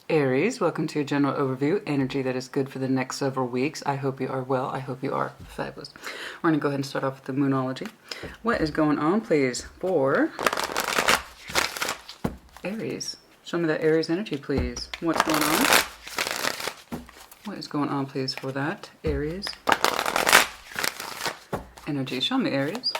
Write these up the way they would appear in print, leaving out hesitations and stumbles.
Aries, welcome to your general overview, energy that is good for the next several weeks. I hope you are well. I hope you are fabulous. We're going to go ahead and start off with the Moonology. What is going on, please, for Aries? Show me that Aries energy, please. What's going on? What is going on, please, for that Aries energy? Show me, Aries.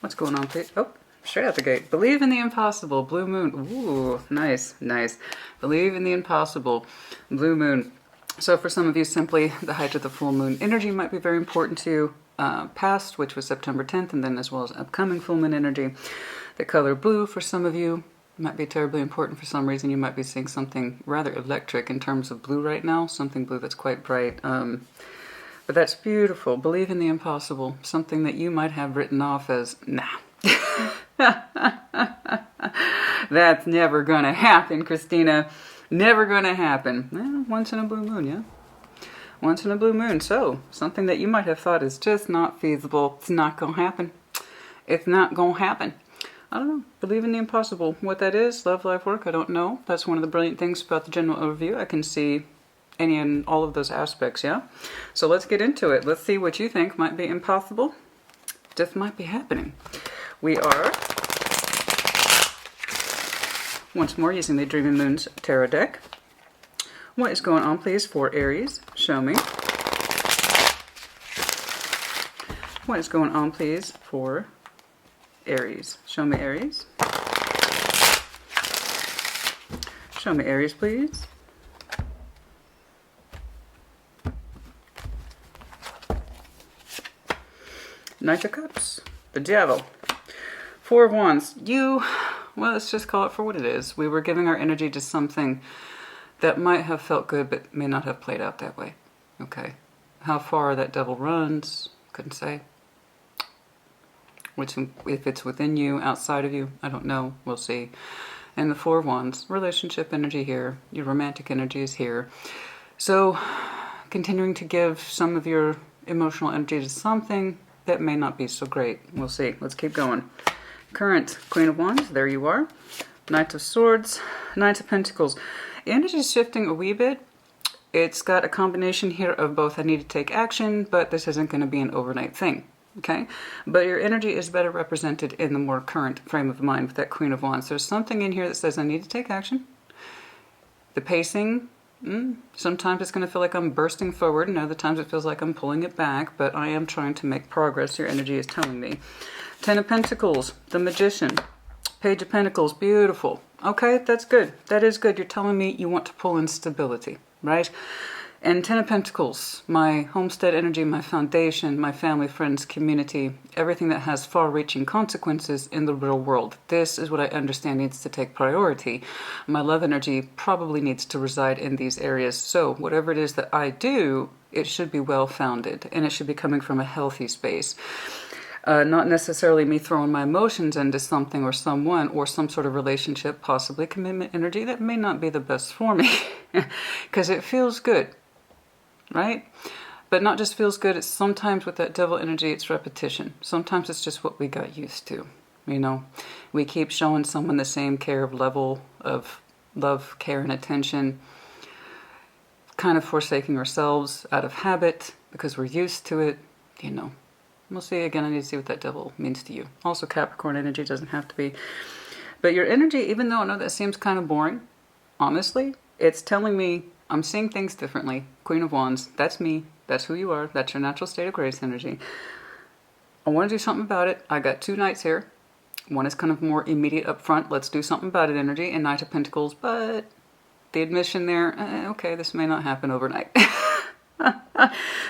What's going on, please? Oh. Straight out the gate. Believe in the impossible. Blue moon. Ooh, nice, nice. Believe in the impossible. Blue moon. So for some of you, simply the height of the full moon energy might be very important to you. Past, which was September 10th, and then as well as upcoming full moon energy. The color blue for some of you might be terribly important for some reason. You might be seeing something rather electric in terms of blue right now. Something blue that's quite bright. But that's beautiful. Believe in the impossible. Something that you might have written off as, nah. That's never gonna happen, Christina. Never gonna happen. Well, once in a blue moon, yeah. Once in a blue moon. So, something that you might have thought is just not feasible. It's not gonna happen. It's not gonna happen. I don't know. Believe in the impossible. What that is, love, life, work, I don't know. That's one of the brilliant things about the general overview. I can see any and all of those aspects, yeah? So let's get into it. Let's see what you think might be impossible. Just might be happening. We are, once more, using the Dreaming Moons Tarot deck. What is going on, please, for Aries? Show me. What is going on, please, for Aries? Show me, Aries. Show me, Aries, please. Knight of Cups. The Devil. Four of Wands. Well, let's just call it for what it is. We were giving our energy to something that might have felt good, but may not have played out that way. Okay. How far that devil runs, couldn't say. If it's within you, outside of you, I don't know. We'll see. And the Four of Wands. Relationship energy here. Your romantic energy is here. So, continuing to give some of your emotional energy to something that may not be so great. We'll see. Let's keep going. Current Queen of Wands, there you are. Knight of Swords, Knight of Pentacles. Energy is shifting a wee bit. It's got a combination here of both I need to take action, but this isn't going to be an overnight thing. Okay? But your energy is better represented in the more current frame of mind with that Queen of Wands. There's something in here that says I need to take action. The pacing, sometimes it's going to feel like I'm bursting forward, and other times it feels like I'm pulling it back, but I am trying to make progress, your energy is telling me. Ten of Pentacles, the Magician, Page of Pentacles, beautiful. Okay, that's good. That is good. You're telling me you want to pull in stability, right? And Ten of Pentacles, my homestead energy, my foundation, my family, friends, community, everything that has far-reaching consequences in the real world. This is what I understand needs to take priority. My love energy probably needs to reside in these areas. So whatever it is that I do, it should be well-founded, and it should be coming from a healthy space. Not necessarily me throwing my emotions into something or someone or some sort of relationship, possibly commitment energy that may not be the best for me because it feels good, right? But not just feels good, it's sometimes with that devil energy, it's repetition. Sometimes it's just what we got used to, you know. We keep showing someone the same level of love, care, and attention, kind of forsaking ourselves out of habit because we're used to it, you know. We'll see. Again, I need to see what that devil means to you. Also, Capricorn energy doesn't have to be. But your energy, even though I know that seems kind of boring, honestly, it's telling me I'm seeing things differently. Queen of Wands, that's me. That's who you are. That's your natural state of grace energy. I want to do something about it. I got two Knights here. One is kind of more immediate up front. Let's do something about it energy. And Knight of Pentacles, but the admission there, okay, this may not happen overnight.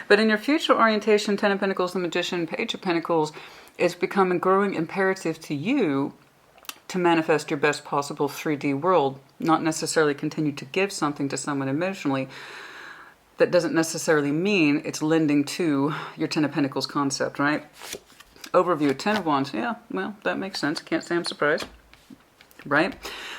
But in your future orientation, Ten of Pentacles, the Magician, Page of Pentacles, it's become a growing imperative to you to manifest your best possible 3D world, not necessarily continue to give something to someone emotionally. That doesn't necessarily mean it's lending to your Ten of Pentacles concept, right? Overview, Ten of Wands, yeah, well, that makes sense. Can't say I'm surprised, right?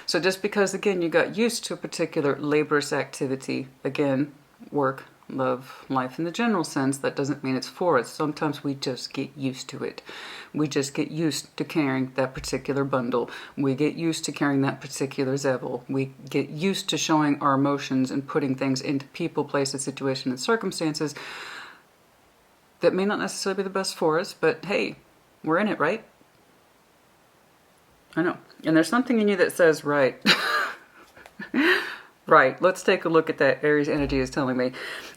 So just because, again, you got used to a particular laborious activity, again, work, love life in the general sense. That doesn't mean it's for us. Sometimes we just get used to it. We just get used to carrying that particular bundle. We get used to carrying that particular zevel. We get used to showing our emotions and putting things into people, places, situations, and circumstances that may not necessarily be the best for us, but hey, we're in it, right? I know. And there's something in you that says, right. Right, let's take a look at that Aries energy is telling me.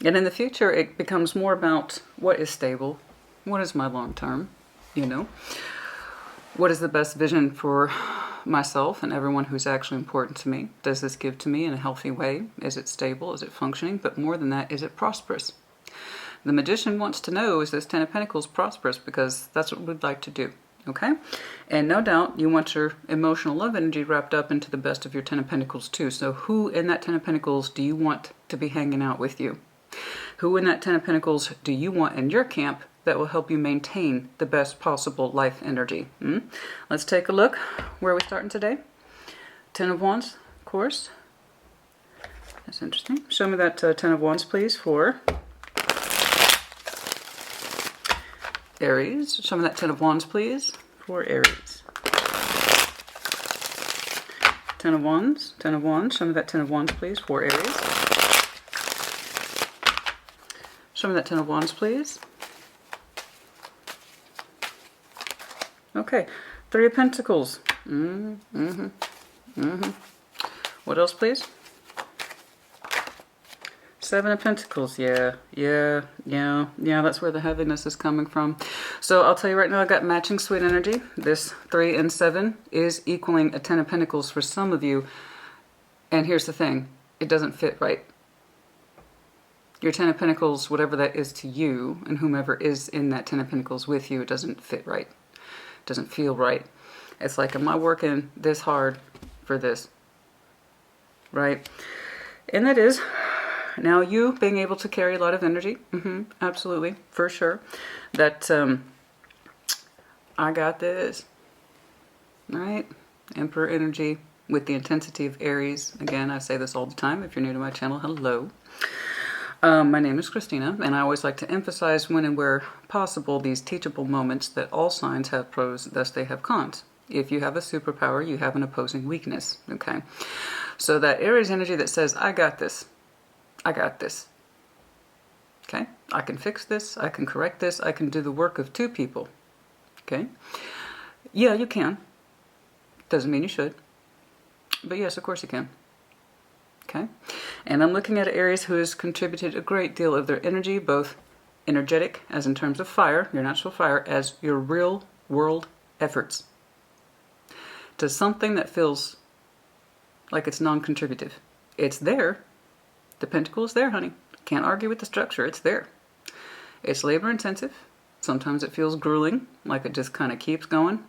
And in the future, it becomes more about what is stable, what is my long term, you know? What is the best vision for myself and everyone who's actually important to me? Does this give to me in a healthy way? Is it stable? Is it functioning? But more than that, is it prosperous? The Magician wants to know, is this Ten of Pentacles prosperous? Because that's what we'd like to do. Okay? And no doubt you want your emotional love energy wrapped up into the best of your Ten of Pentacles too. So who in that Ten of Pentacles do you want to be hanging out with you? Who in that Ten of Pentacles do you want in your camp that will help you maintain the best possible life energy? Let's take a look. Where are we starting today? Ten of Wands, of course. That's interesting. Show me that Ten of Wands, please, for Aries. Show me that Ten of Wands, please, for Aries. Ten of Wands, Ten of Wands. Show me that Ten of Wands, please, for Aries. Show me that Ten of Wands, please. Okay, Three of Pentacles. What else, please? Seven of Pentacles, yeah, that's where the heaviness is coming from. So I'll tell you right now, I got matching sweet energy. This 3 and 7 is equaling a 10 of Pentacles for some of you. And here's the thing, it doesn't fit right. Your 10 of Pentacles, whatever that is to you, and whomever is in that 10 of Pentacles with you, it doesn't fit right. It doesn't feel right. It's like, am I working this hard for this? Right? And that is... Now, you being able to carry a lot of energy, absolutely, for sure, that I got this, right? Emperor energy with the intensity of Aries. Again, I say this all the time. If you're new to my channel, hello. My name is Christina, and I always like to emphasize when and where possible these teachable moments that all signs have pros, thus they have cons. If you have a superpower, you have an opposing weakness, okay? So that Aries energy that says, I got this. I got this. Okay? I can fix this. I can correct this. I can do the work of two people. Okay? Yeah, you can. Doesn't mean you should. But yes, of course you can. Okay? And I'm looking at Aries who has contributed a great deal of their energy, both energetic, as in terms of fire, your natural fire, as your real world efforts, to something that feels like it's non-contributive. It's there. The pentacle is there, honey. Can't argue with the structure. It's there. It's labor intensive. Sometimes it feels grueling, like it just kind of keeps going.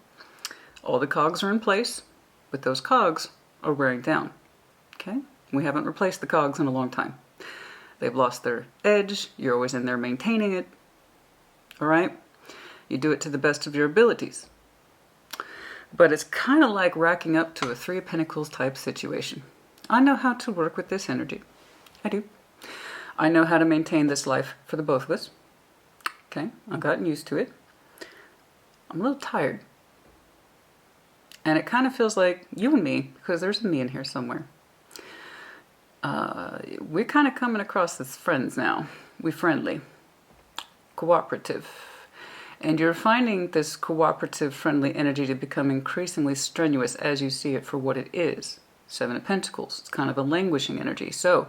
All the cogs are in place, but those cogs are wearing down. Okay? We haven't replaced the cogs in a long time. They've lost their edge. You're always in there maintaining it. All right? You do it to the best of your abilities. But it's kind of like racking up to a Three of Pentacles type situation. I know how to work with this energy. I do. I know how to maintain this life for the both of us. Okay, I've gotten used to it. I'm a little tired. And it kind of feels like you and me, because there's a me in here somewhere. We're kind of coming across as friends now. We're friendly. Cooperative. And you're finding this cooperative, friendly energy to become increasingly strenuous as you see it for what it is. Seven of Pentacles. It's kind of a languishing energy. So,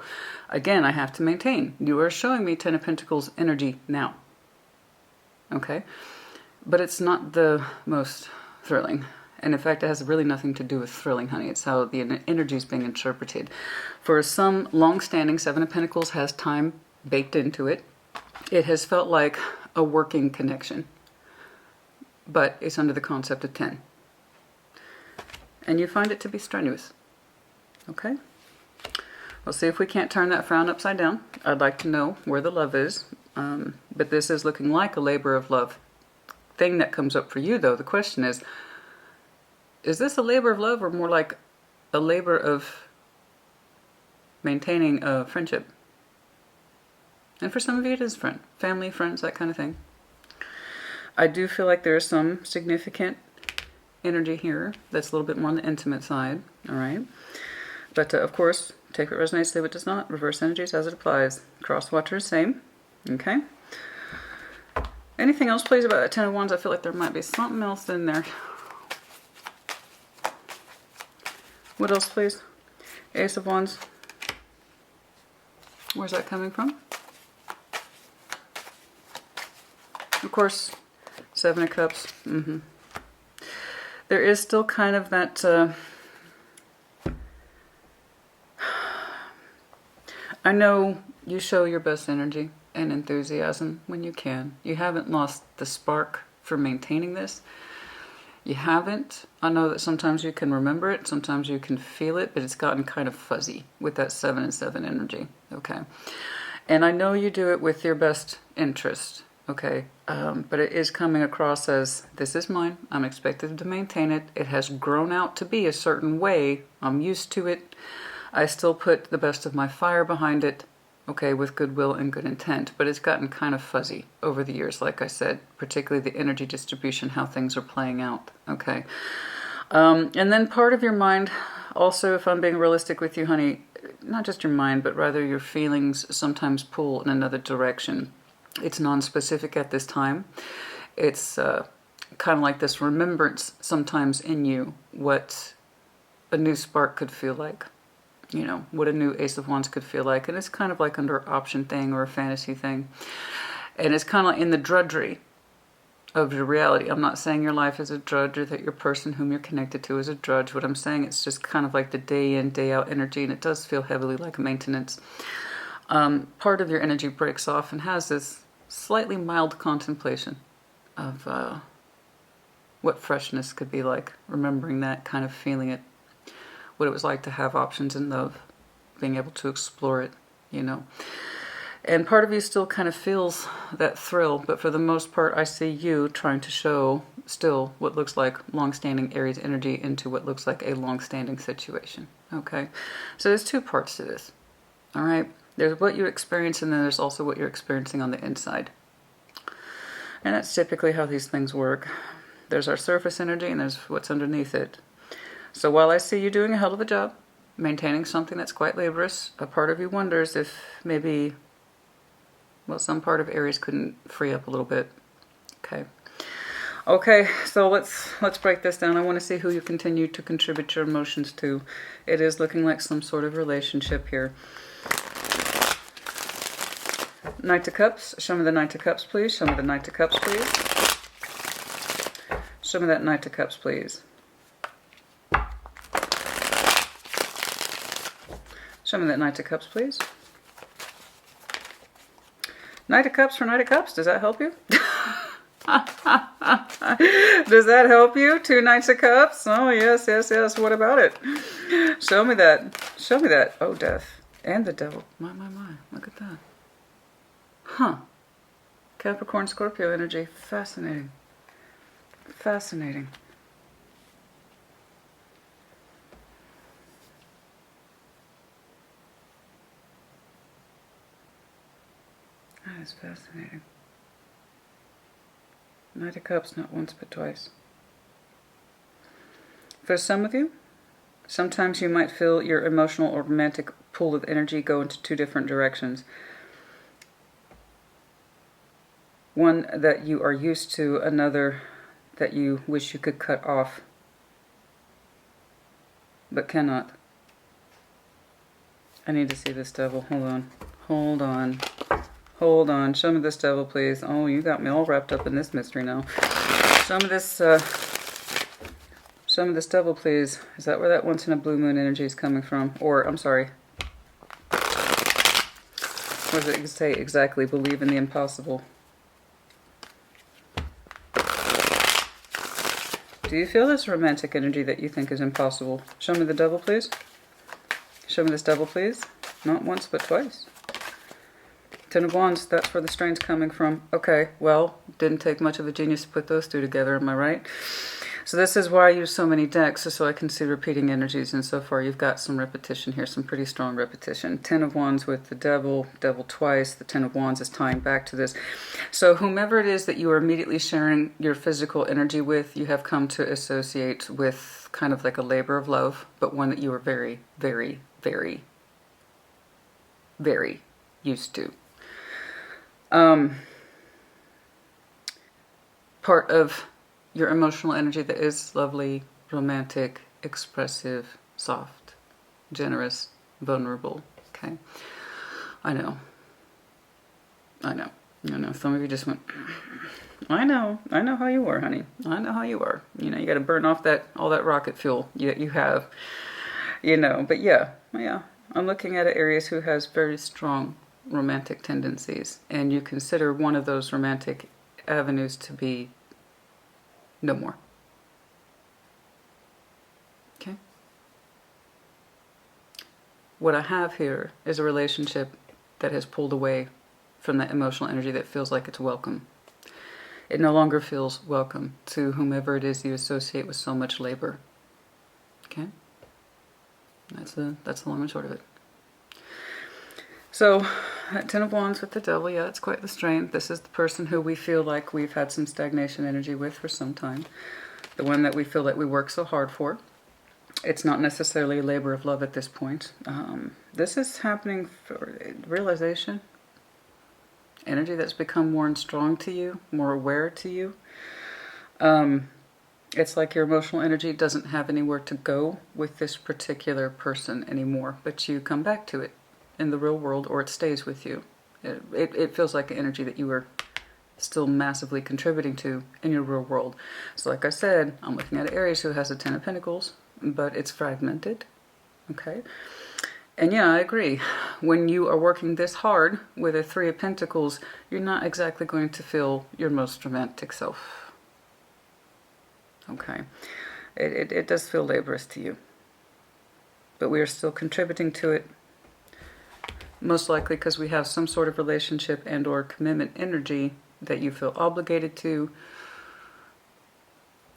again, I have to maintain. You are showing me Ten of Pentacles energy now. Okay? But it's not the most thrilling. And in fact, it has really nothing to do with thrilling, honey. It's how the energy is being interpreted. For some long-standing, Seven of Pentacles has time baked into it. It has felt like a working connection. But it's under the concept of 10. And you find it to be strenuous. Okay? We'll see if we can't turn that frown upside down. I'd like to know where the love is. But this is looking like a labor of love. Thing that comes up for you, though, the question is this a labor of love or more like a labor of maintaining a friendship? And for some of you it is friend, family, friends, that kind of thing. I do feel like there is some significant energy here that's a little bit more on the intimate side, all right? But of course, take what resonates, leave what does not. Reverse energies as it applies. Cross watchers, same. Okay. Anything else, please, about that Ten of Wands? I feel like there might be something else in there. What else, please? Ace of Wands. Where's that coming from? Of course, Seven of Cups. There is still kind of that... I know you show your best energy and enthusiasm when you can. You haven't lost the spark for maintaining this. You haven't. I know that sometimes you can remember it, sometimes you can feel it, but it's gotten kind of fuzzy with that 7 and 7 energy, okay? And I know you do it with your best interest, okay? But it is coming across as, this is mine, I'm expected to maintain it, it has grown out to be a certain way, I'm used to it, I still put the best of my fire behind it, okay, with goodwill and good intent, but it's gotten kind of fuzzy over the years, like I said, particularly the energy distribution, how things are playing out, okay? And then part of your mind, also, if I'm being realistic with you, honey, not just your mind, but rather your feelings sometimes pull in another direction. It's non-specific at this time. It's kind of like this remembrance sometimes in you, what a new spark could feel like. You know, what a new Ace of Wands could feel like. And it's kind of like under an option thing or a fantasy thing. And it's kind of like in the drudgery of your reality. I'm not saying your life is a drudge or that your person whom you're connected to is a drudge. What I'm saying, it's just kind of like the day in, day out energy. And it does feel heavily like maintenance. Part of your energy breaks off and has this slightly mild contemplation of what freshness could be like. Remembering that, kind of feeling it. What it was like to have options in love, being able to explore it, you know. And part of you still kind of feels that thrill, but for the most part, I see you trying to show still what looks like long-standing Aries energy into what looks like a long-standing situation, okay? So there's two parts to this, all right? There's what you experience, and then there's also what you're experiencing on the inside. And that's typically how these things work. There's our surface energy, and there's what's underneath it. So while I see you doing a hell of a job, maintaining something that's quite laborious, a part of you wonders if maybe, well, some part of Aries couldn't free up a little bit. Okay. Okay, so let's break this down. I want to see who you continue to contribute your emotions to. It is looking like some sort of relationship here. Knight of Cups. Show me the Knight of Cups, please. Show me the Knight of Cups, please. Show me that Knight of Cups, please. Show me that Knight of Cups, please. Knight of Cups for Knight of Cups. Does that help you? Does that help you? 2 Knights of Cups? Oh, yes, yes, yes. What about it? Show me that. Show me that. Oh, Death. And the Devil. My. Look at that. Huh. Capricorn, Scorpio energy. Fascinating. Fascinating. That is fascinating. Knight of Cups, not once but twice. For some of you, sometimes you might feel your emotional or romantic pool of energy go into 2 different directions. One that you are used to, another that you wish you could cut off, but cannot. I need to see this Devil. Hold on. Hold on. Hold on. Show me this Devil, please. Oh, you got me all wrapped up in this mystery now. Show me this Devil, please. Is that where that once in a blue moon energy is coming from? Or, I'm sorry. What does it say exactly? Believe in the impossible. Do you feel this romantic energy that you think is impossible? Show me the Devil, please. Show me this Devil, please. Not once, but twice. 10 of Wands, that's where the strain's coming from. Okay, well, didn't take much of a genius to put those 2 together, am I right? So this is why I use so many decks, so I can see repeating energies, and so far you've got some repetition here, some pretty strong repetition. Ten of Wands with the Devil, Devil twice, the Ten of Wands is tying back to this. So whomever it is that you are immediately sharing your physical energy with, you have come to associate with kind of like a labor of love, but one that you are very, very, very, very used to. Part of your emotional energy that is lovely, romantic, expressive, soft, generous, vulnerable. Okay, I know. Some of you just went, I know how you are, honey. I know how you are. You got to burn off all that rocket fuel you have. But yeah, I'm looking at an Aries who has very strong romantic tendencies, and you consider one of those romantic avenues to be no more. Okay? What I have here is a relationship that has pulled away from that emotional energy that feels like it's welcome. It no longer feels welcome to whomever it is you associate with so much labor. Okay? That's the long and short of it. So, that Ten of Wands with the Devil, yeah, it's quite the strain. This is the person who we feel like we've had some stagnation energy with for some time. The one that we feel that we work so hard for. It's not necessarily a labor of love at this point. This is happening for realization. Energy that's become more strong to you, more aware to you. It's like your emotional energy doesn't have anywhere to go with this particular person anymore, but you come back to it in the real world, or it stays with you. It feels like an energy that you are still massively contributing to in your real world. So like I said, I'm looking at Aries who has a Ten of Pentacles, but it's fragmented. Okay? And yeah, I agree. When you are working this hard with a Three of Pentacles, you're not exactly going to feel your most romantic self. Okay? It does feel laborious to you. But we are still contributing to it. Most likely because we have some sort of relationship and or commitment energy that you feel obligated to.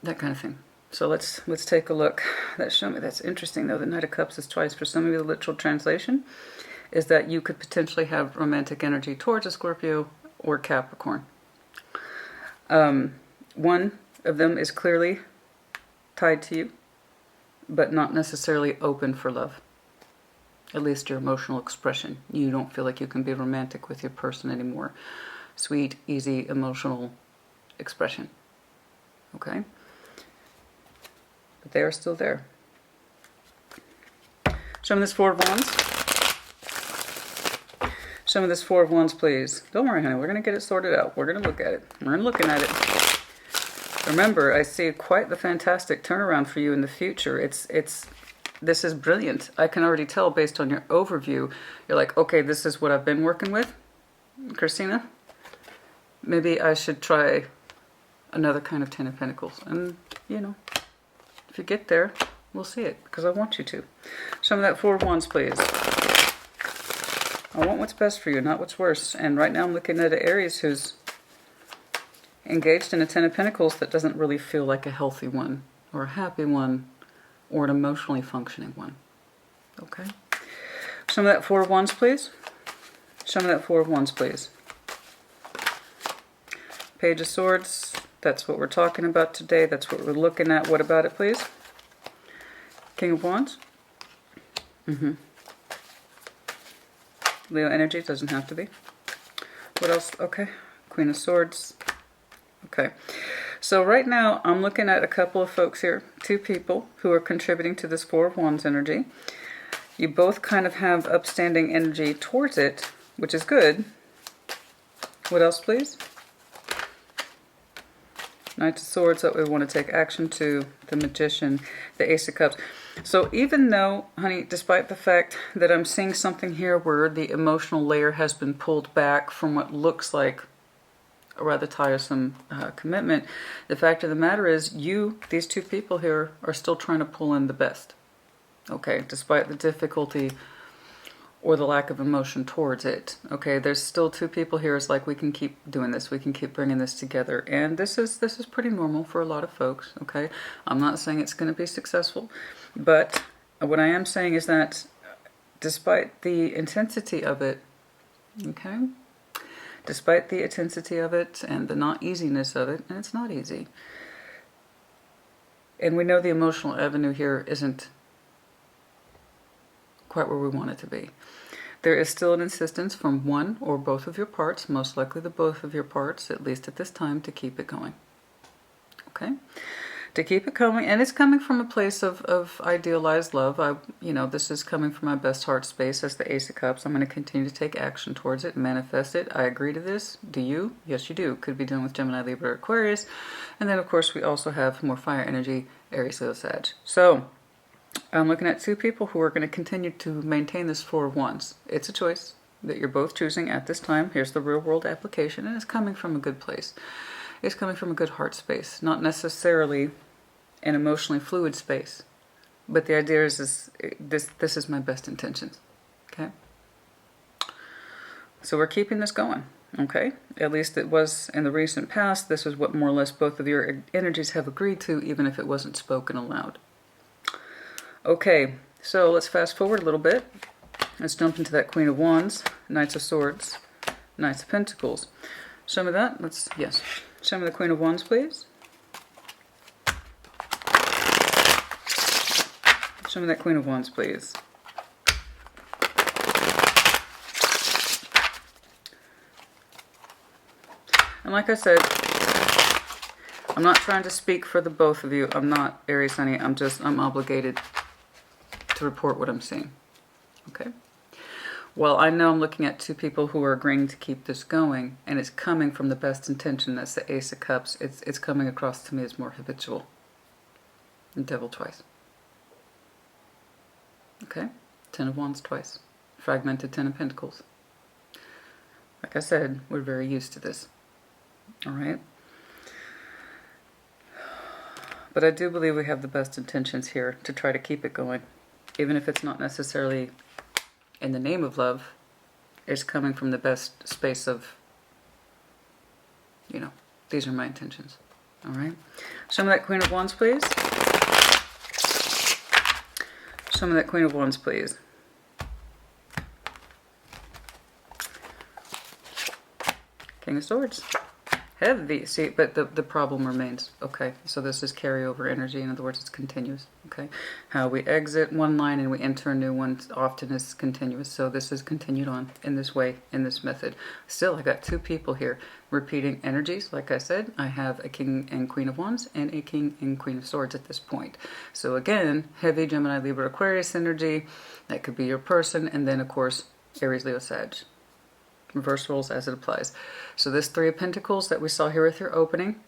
That kind of thing. So let's take a look. That's interesting though. The Knight of Cups is twice. For some of you, the literal translation is that you could potentially have romantic energy towards a Scorpio or Capricorn. One of them is clearly tied to you, but not necessarily open for love. At least your emotional expression. You don't feel like you can be romantic with your person anymore. Sweet, easy, emotional expression. Okay? But they are still there. Show me this Four of Wands. Show me this Four of Wands, please. Don't worry, honey. We're going to get it sorted out. We're going to look at it. We're looking at it. Remember, I see quite the fantastic turnaround for you in the future. This is brilliant. I can already tell based on your overview. You're like, okay, this is what I've been working with, Christina. Maybe I should try another kind of Ten of Pentacles. And, if you get there, we'll see it, because I want you to. Show me that Four of Wands, please. I want what's best for you, not what's worse. And right now I'm looking at an Aries who's engaged in a Ten of Pentacles that doesn't really feel like a healthy one, or a happy one, or an emotionally functioning one. Okay? Show me that Four of Wands, please. Show me that Four of Wands, please. Page of Swords. That's what we're talking about today. That's what we're looking at. What about it, please? King of Wands. Leo energy. Doesn't have to be. What else? Okay. Queen of Swords. Okay. So right now, I'm looking at a couple of folks here, two people who are contributing to this Four of Wands energy. You both kind of have upstanding energy towards it, which is good. What else, please? Knight of Swords that we want to take action to, the Magician, the Ace of Cups. So even though, honey, despite the fact that I'm seeing something here where the emotional layer has been pulled back from what looks like a rather tiresome commitment, the fact of the matter is these two people here, are still trying to pull in the best. Okay, despite the difficulty or the lack of emotion towards it. Okay, there's still two people here. It's like we can keep doing this. We can keep bringing this together. And this is pretty normal for a lot of folks. Okay, I'm not saying it's going to be successful, but what I am saying is that despite the intensity of it, okay, despite the intensity of it and the not easiness of it, and it's not easy, and we know the emotional avenue here isn't quite where we want it to be. There is still an insistence from one or both of your parts, most likely the both of your parts, at least at this time, to keep it going. Okay? To keep it coming, and it's coming from a place of idealized love. This is coming from my best heart space as the Ace of Cups. I'm going to continue to take action towards it, manifest it. I agree to this. Do you? Yes, you do. Could be dealing with Gemini, Libra, Aquarius. And then, of course, we also have more fire energy, Aries, Leo, Sag. So, I'm looking at two people who are going to continue to maintain this Four of Wands. It's a choice that you're both choosing at this time. Here's the real world application, and it's coming from a good place. It's coming from a good heart space, not necessarily an emotionally fluid space. But the idea is this is my best intentions. Okay? So we're keeping this going. Okay? At least it was in the recent past. This is what more or less both of your energies have agreed to, even if it wasn't spoken aloud. Okay, so let's fast forward a little bit. Let's jump into that Queen of Wands, Knights of Swords, Knights of Pentacles. Show me that. Yes. Show me the Queen of Wands, please. Show me that Queen of Wands, please. And like I said, I'm not trying to speak for the both of you. I'm not Aries, honey. I'm obligated to report what I'm seeing. Okay? Well, I know I'm looking at two people who are agreeing to keep this going, and it's coming from the best intention. That's the Ace of Cups. It's coming across to me as more habitual. And Devil twice. Okay? Ten of Wands twice. Fragmented Ten of Pentacles. Like I said, we're very used to this. Alright? But I do believe we have the best intentions here to try to keep it going. Even if it's not necessarily in the name of love, it's coming from the best space of, these are my intentions. Alright? Show me that Queen of Wands, please. Show me that Queen of Wands, please. King of Swords. Heavy. See, but the problem remains. Okay, so this is carryover energy. In other words, it's continuous. Okay, how we exit one line and we enter a new one often is continuous. So this is continued on in this way, in this method. Still, I got two people here repeating energies. Like I said, I have a King and Queen of Wands and a King and Queen of Swords at this point. So again, heavy Gemini, Libra, Aquarius energy. That could be your person. And then, of course, Aries, Leo, Sag. Reverse roles as it applies. So this Three of Pentacles that we saw here with your opening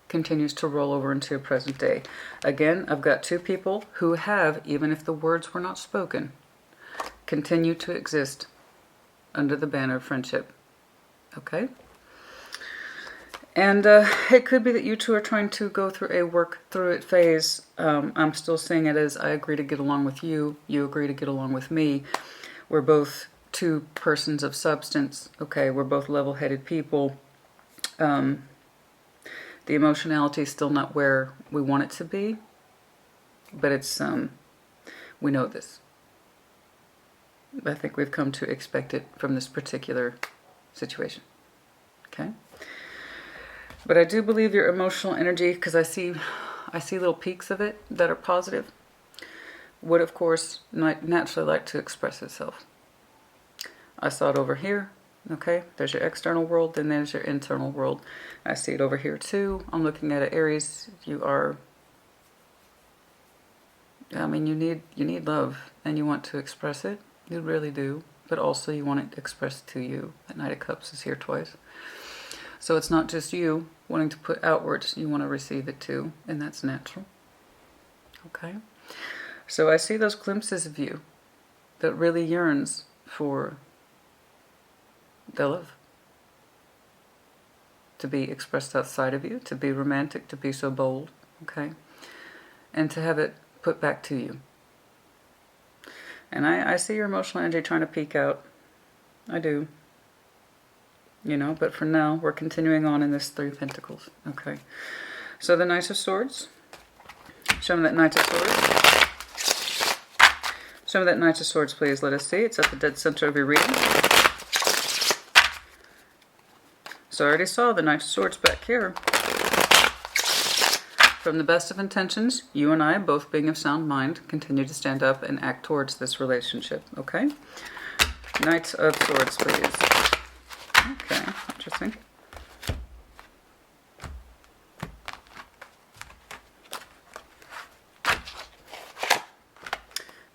continues to roll over into your present day. Again, I've got two people who have, even if the words were not spoken, continue to exist under the banner of friendship. Okay? And it could be that you two are trying to go through a work through it phase. I'm still seeing it as I agree to get along with you. You agree to get along with me. We're both two persons of substance. Okay, we're both level-headed people. The emotionality is still not where we want it to be, but it's we know this. I think we've come to expect it from this particular situation. Okay, but I do believe your emotional energy, because I see little peaks of it that are positive, would of course naturally like to express itself. I saw it over here. Okay, there's your external world, then there's your internal world. I see it over here too. I'm looking at it, Aries. You need love, and you want to express it. You really do, but also you want it expressed to you. That Knight of Cups is here twice. So it's not just you wanting to put outwards, you want to receive it too, and that's natural. Okay, so I see those glimpses of you that really yearns for the love to be expressed outside of you, to be romantic, to be so bold, okay, and to have it put back to you. And I see your emotional energy trying to peek out. I do. You know, but for now, we're continuing on in this Three of Pentacles. Okay. So the Knight of Swords. Show me that Knight of Swords. Show me that Knight of Swords, please. Let us see. It's at the dead center of your reading. So I already saw the Knight of Swords back here. From the best of intentions, you and I, both being of sound mind, continue to stand up and act towards this relationship. Okay? Knight of Swords, please. Okay, interesting.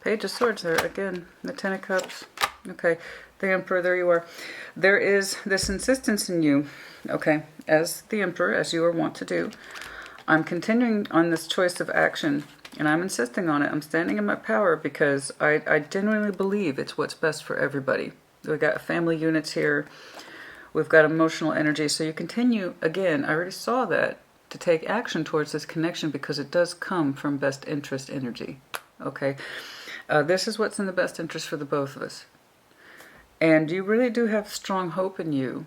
Page of Swords there again. The Ten of Cups. Okay, the Emperor, there you are. There is this insistence in you, okay, as the Emperor, as you are wont to do. I'm continuing on this choice of action, and I'm insisting on it. I'm standing in my power because I genuinely believe it's what's best for everybody. We've got family units here. We've got emotional energy. So you continue, again, I already saw that, to take action towards this connection because it does come from best interest energy. Okay? This is what's in the best interest for the both of us. And you really do have strong hope in you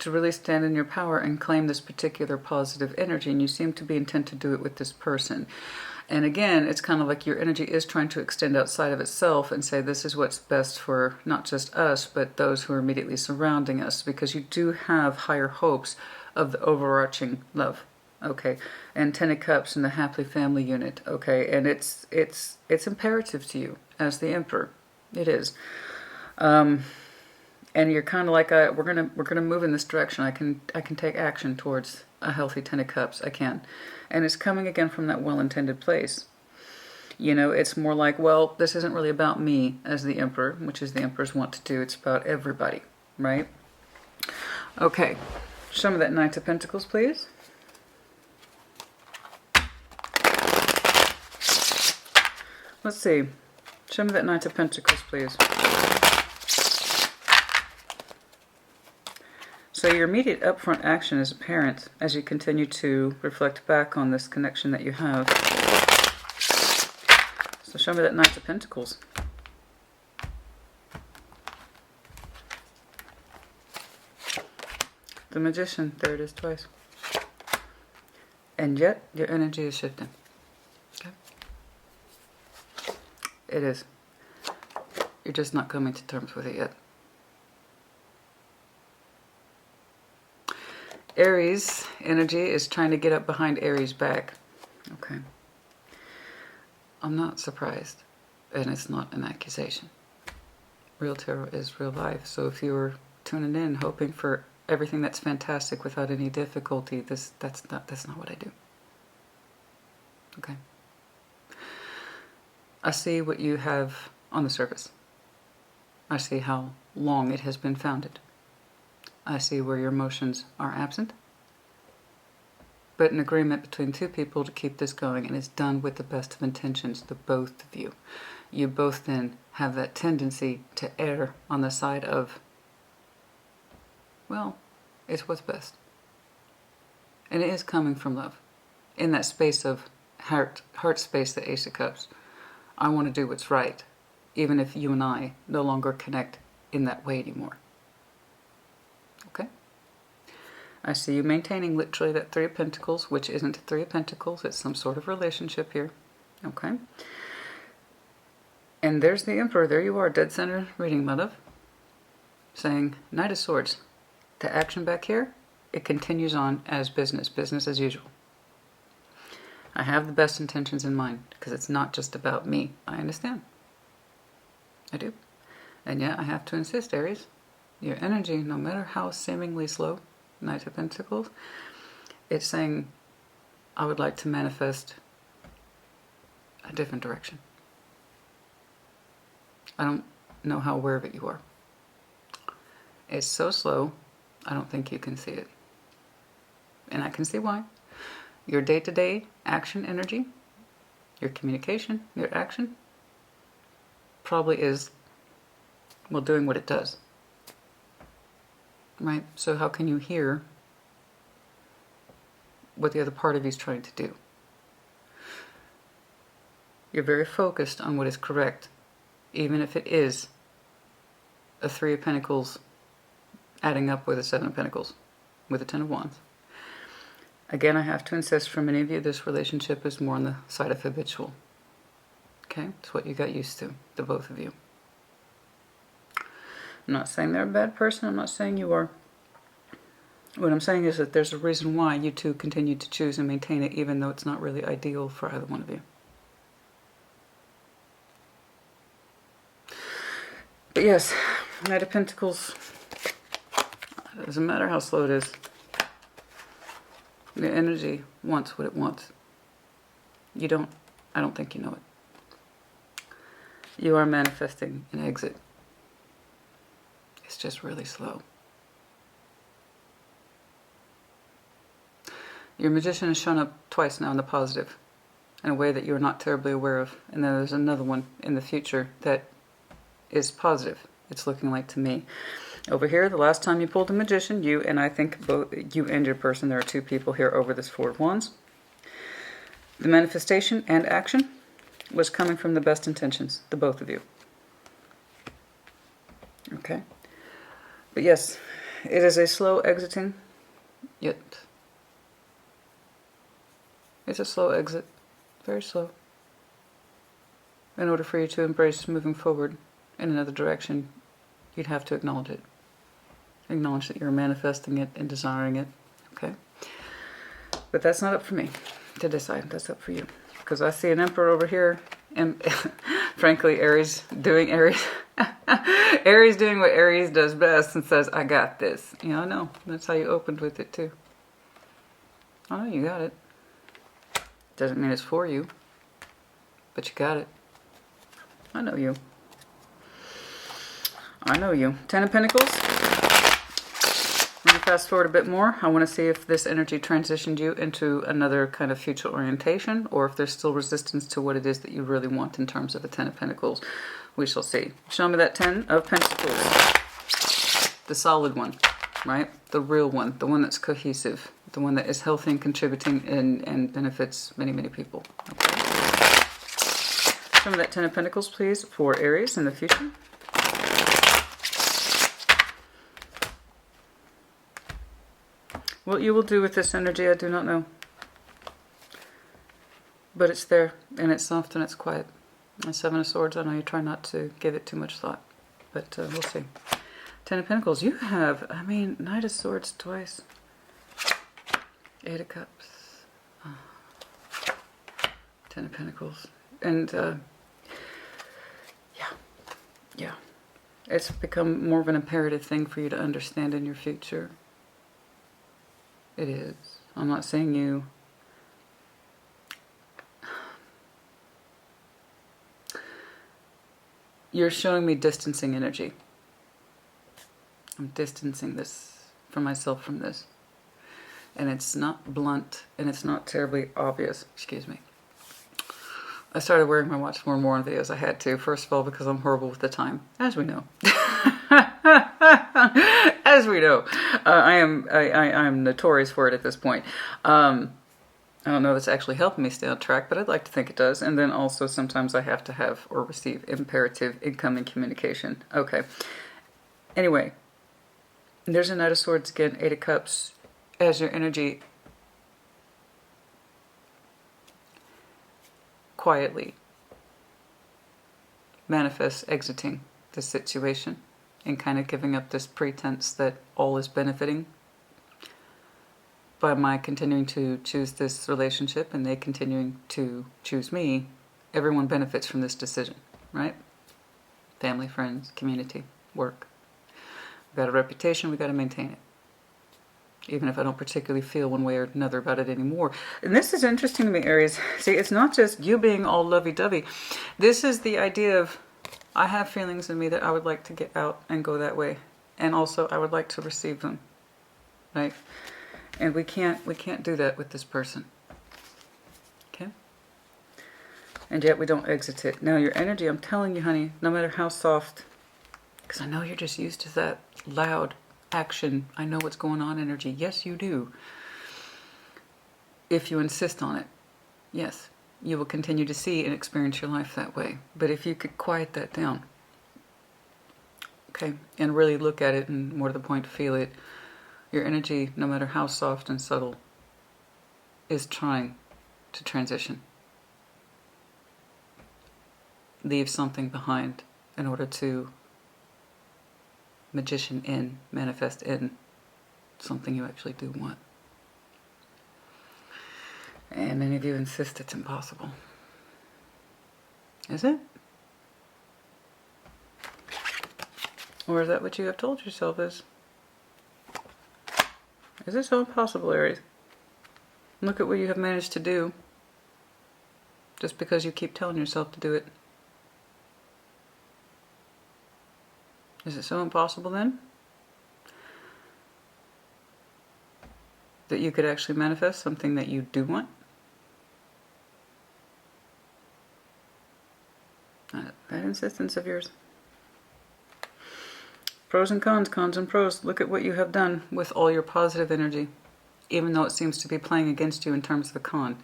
to really stand in your power and claim this particular positive energy. And you seem to be intent to do it with this person. And again, it's kind of like your energy is trying to extend outside of itself and say this is what's best for not just us, but those who are immediately surrounding us, because you do have higher hopes of the overarching love. Okay, and Ten of Cups and the happily family unit. Okay, and it's imperative to you as the Emperor. It is, and you're kind of like we're gonna move in this direction. I can take action towards a healthy Ten of Cups. I can. And it's coming again from that well-intended place. You know, it's more like, well, this isn't really about me as the Emperor, which is the Emperors want to do. It's about everybody, right? Okay. Show me that Knight of Pentacles, please. Let's see. Show me that Knight of Pentacles, please. So your immediate upfront action is apparent as you continue to reflect back on this connection that you have. So show me that Knight of Pentacles. The Magician, there it is twice. And yet your energy is shifting. Okay? It is. You're just not coming to terms with it yet. Aries energy is trying to get up behind Aries back. Okay. I'm not surprised. And it's not an accusation. Real tarot is real life. So if you were tuning in hoping for everything that's fantastic without any difficulty, that's not what I do. Okay. I see what you have on the surface. I see how long it has been founded. I see where your emotions are absent, but an agreement between two people to keep this going, and it's done with the best of intentions, the both of you. You both then have that tendency to err on the side of, well, it's what's best. And it is coming from love. In that space of heart space, the Ace of Cups. I want to do what's right, even if you and I no longer connect in that way anymore. Okay? I see you maintaining literally that Three of Pentacles, which isn't a Three of Pentacles. It's some sort of relationship here. Okay? And there's the Emperor. There you are, dead center reading, my love. Saying, Knight of Swords. The action back here, it continues on as business as usual. I have the best intentions in mind, because it's not just about me. I understand. I do. And yet I have to insist, Aries. Your energy, no matter how seemingly slow, Knight of Pentacles, it's saying, I would like to manifest a different direction. I don't know how aware of it you are. It's so slow, I don't think you can see it. And I can see why. Your day-to-day action energy, your communication, your action, probably is, well, doing what it does. Right? So how can you hear what the other part of you is trying to do? You're very focused on what is correct. even if it is a Three of Pentacles adding up with a Seven of Pentacles, with a Ten of Wands. Again, I have to insist, for many of you, this relationship is more on the side of habitual. Okay? It's what you got used to, the both of you. I'm not saying they're a bad person. I'm not saying you are. What I'm saying is that there's a reason why you two continue to choose and maintain it, even though it's not really ideal for either one of you. But yes, Knight of Pentacles, it doesn't matter how slow it is. The energy wants what it wants. You don't, I don't think you know it. You are manifesting an exit. It's just really slow. Your Magician has shown up twice now in the positive, in a way that you're not terribly aware of. And then there's another one in the future that is positive, it's looking like to me. Over here, the last time you pulled a Magician, you and I think both you and your person, there are two people here over this Four of Wands. The manifestation and action was coming from the best intentions, the both of you. Okay? But yes, it is a slow exiting, yet it's a slow exit, very slow. In order for you to embrace moving forward in another direction, you'd have to acknowledge it. Acknowledge that you're manifesting it and desiring it, okay? But that's not up for me to decide. That's up for you. Because I see an Emperor over here, and frankly, Aries doing Aries. Aries doing what Aries does best and says, I got this. You know, I know. That's how you opened with it, too. I know you got it. Doesn't mean it's for you, but you got it. I know you. I know you. Ten of Pentacles. Let me fast forward a bit more. I want to see if this energy transitioned you into another kind of future orientation, or if there's still resistance to what it is that you really want in terms of a Ten of Pentacles. We shall see. Show me that Ten of Pentacles. The solid one, right? The real one. The one that's cohesive. The one that is healthy and contributing and benefits many, many people. Okay. Show me that Ten of Pentacles, please, for Aries in the future. What you will do with this energy, I do not know. But it's there, and it's soft, and it's quiet. And Seven of Swords, I know you try not to give it too much thought, but we'll see. Ten of Pentacles, you have, I mean, Knight of Swords twice. Eight of Cups. Ten of Pentacles. And, yeah. It's become more of an imperative thing for you to understand in your future. It is. I'm not saying you... You're showing me distancing energy. I'm distancing this from myself from this. And it's not blunt, and it's not terribly obvious. Excuse me. I started wearing my watch more and more on videos. I had to. First of all, because I'm horrible with the time, as we know. As we know. I am notorious for it at this point. I don't know if it's actually helping me stay on track, but I'd like to think it does. And then also sometimes I have to have or receive imperative incoming communication. Okay. Anyway, there's a Knight of Swords again, Eight of Cups. As your energy quietly manifests exiting the situation and kind of giving up this pretense that all is benefiting by my continuing to choose this relationship and they continuing to choose me, everyone benefits from this decision, right? Family, friends, community, work. We've got a reputation, we've got to maintain it. Even if I don't particularly feel one way or another about it anymore. And this is interesting to me, Aries. See, it's not just you being all lovey-dovey. This is the idea of, I have feelings in me that I would like to get out and go that way. And also, I would like to receive them. Right? And we can't do that with this person. Okay? And yet we don't exit it. Now, your energy, I'm telling you, honey, no matter how soft, because I know you're just used to that loud action, I know what's going on energy. Yes, you do. If you insist on it. Yes. you will continue to see and experience your life that way. But if you could quiet that down, okay, and really look at it, and more to the point, feel it, your energy, no matter how soft and subtle, is trying to transition. Leave something behind in order to magician in, manifest in something you actually do want. And many of you insist it's impossible. Is it? Or is that what you have told yourself is? Is it so impossible, Aries? Look at what you have managed to do just because you keep telling yourself to do it. Is it so impossible then that you could actually manifest something that you do want? That insistence of yours. Pros and cons, cons and pros. Look at what you have done with all your positive energy, even though it seems to be playing against you in terms of the con.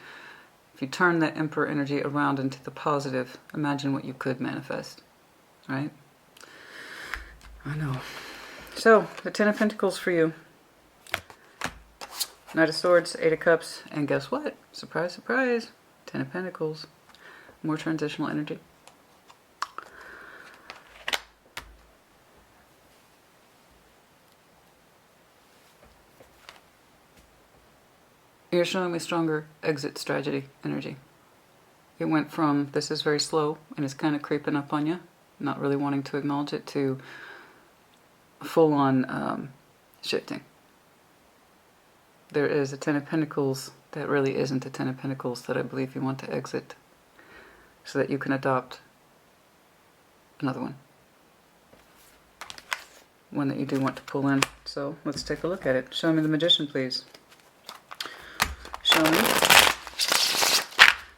If you turn that Emperor energy around into the positive, imagine what you could manifest, right? I know. So, the Ten of Pentacles for you. Knight of Swords, Eight of Cups, and guess what? Surprise, surprise. Ten of Pentacles. More transitional energy. You're showing me stronger exit strategy energy. It went from, this is very slow and it's kind of creeping up on you, not really wanting to acknowledge it, to full-on shifting. There is a Ten of Pentacles that really isn't a Ten of Pentacles that I believe you want to exit so that you can adopt another one. One that you do want to pull in. So let's take a look at it. Show me the Magician, please. Show me.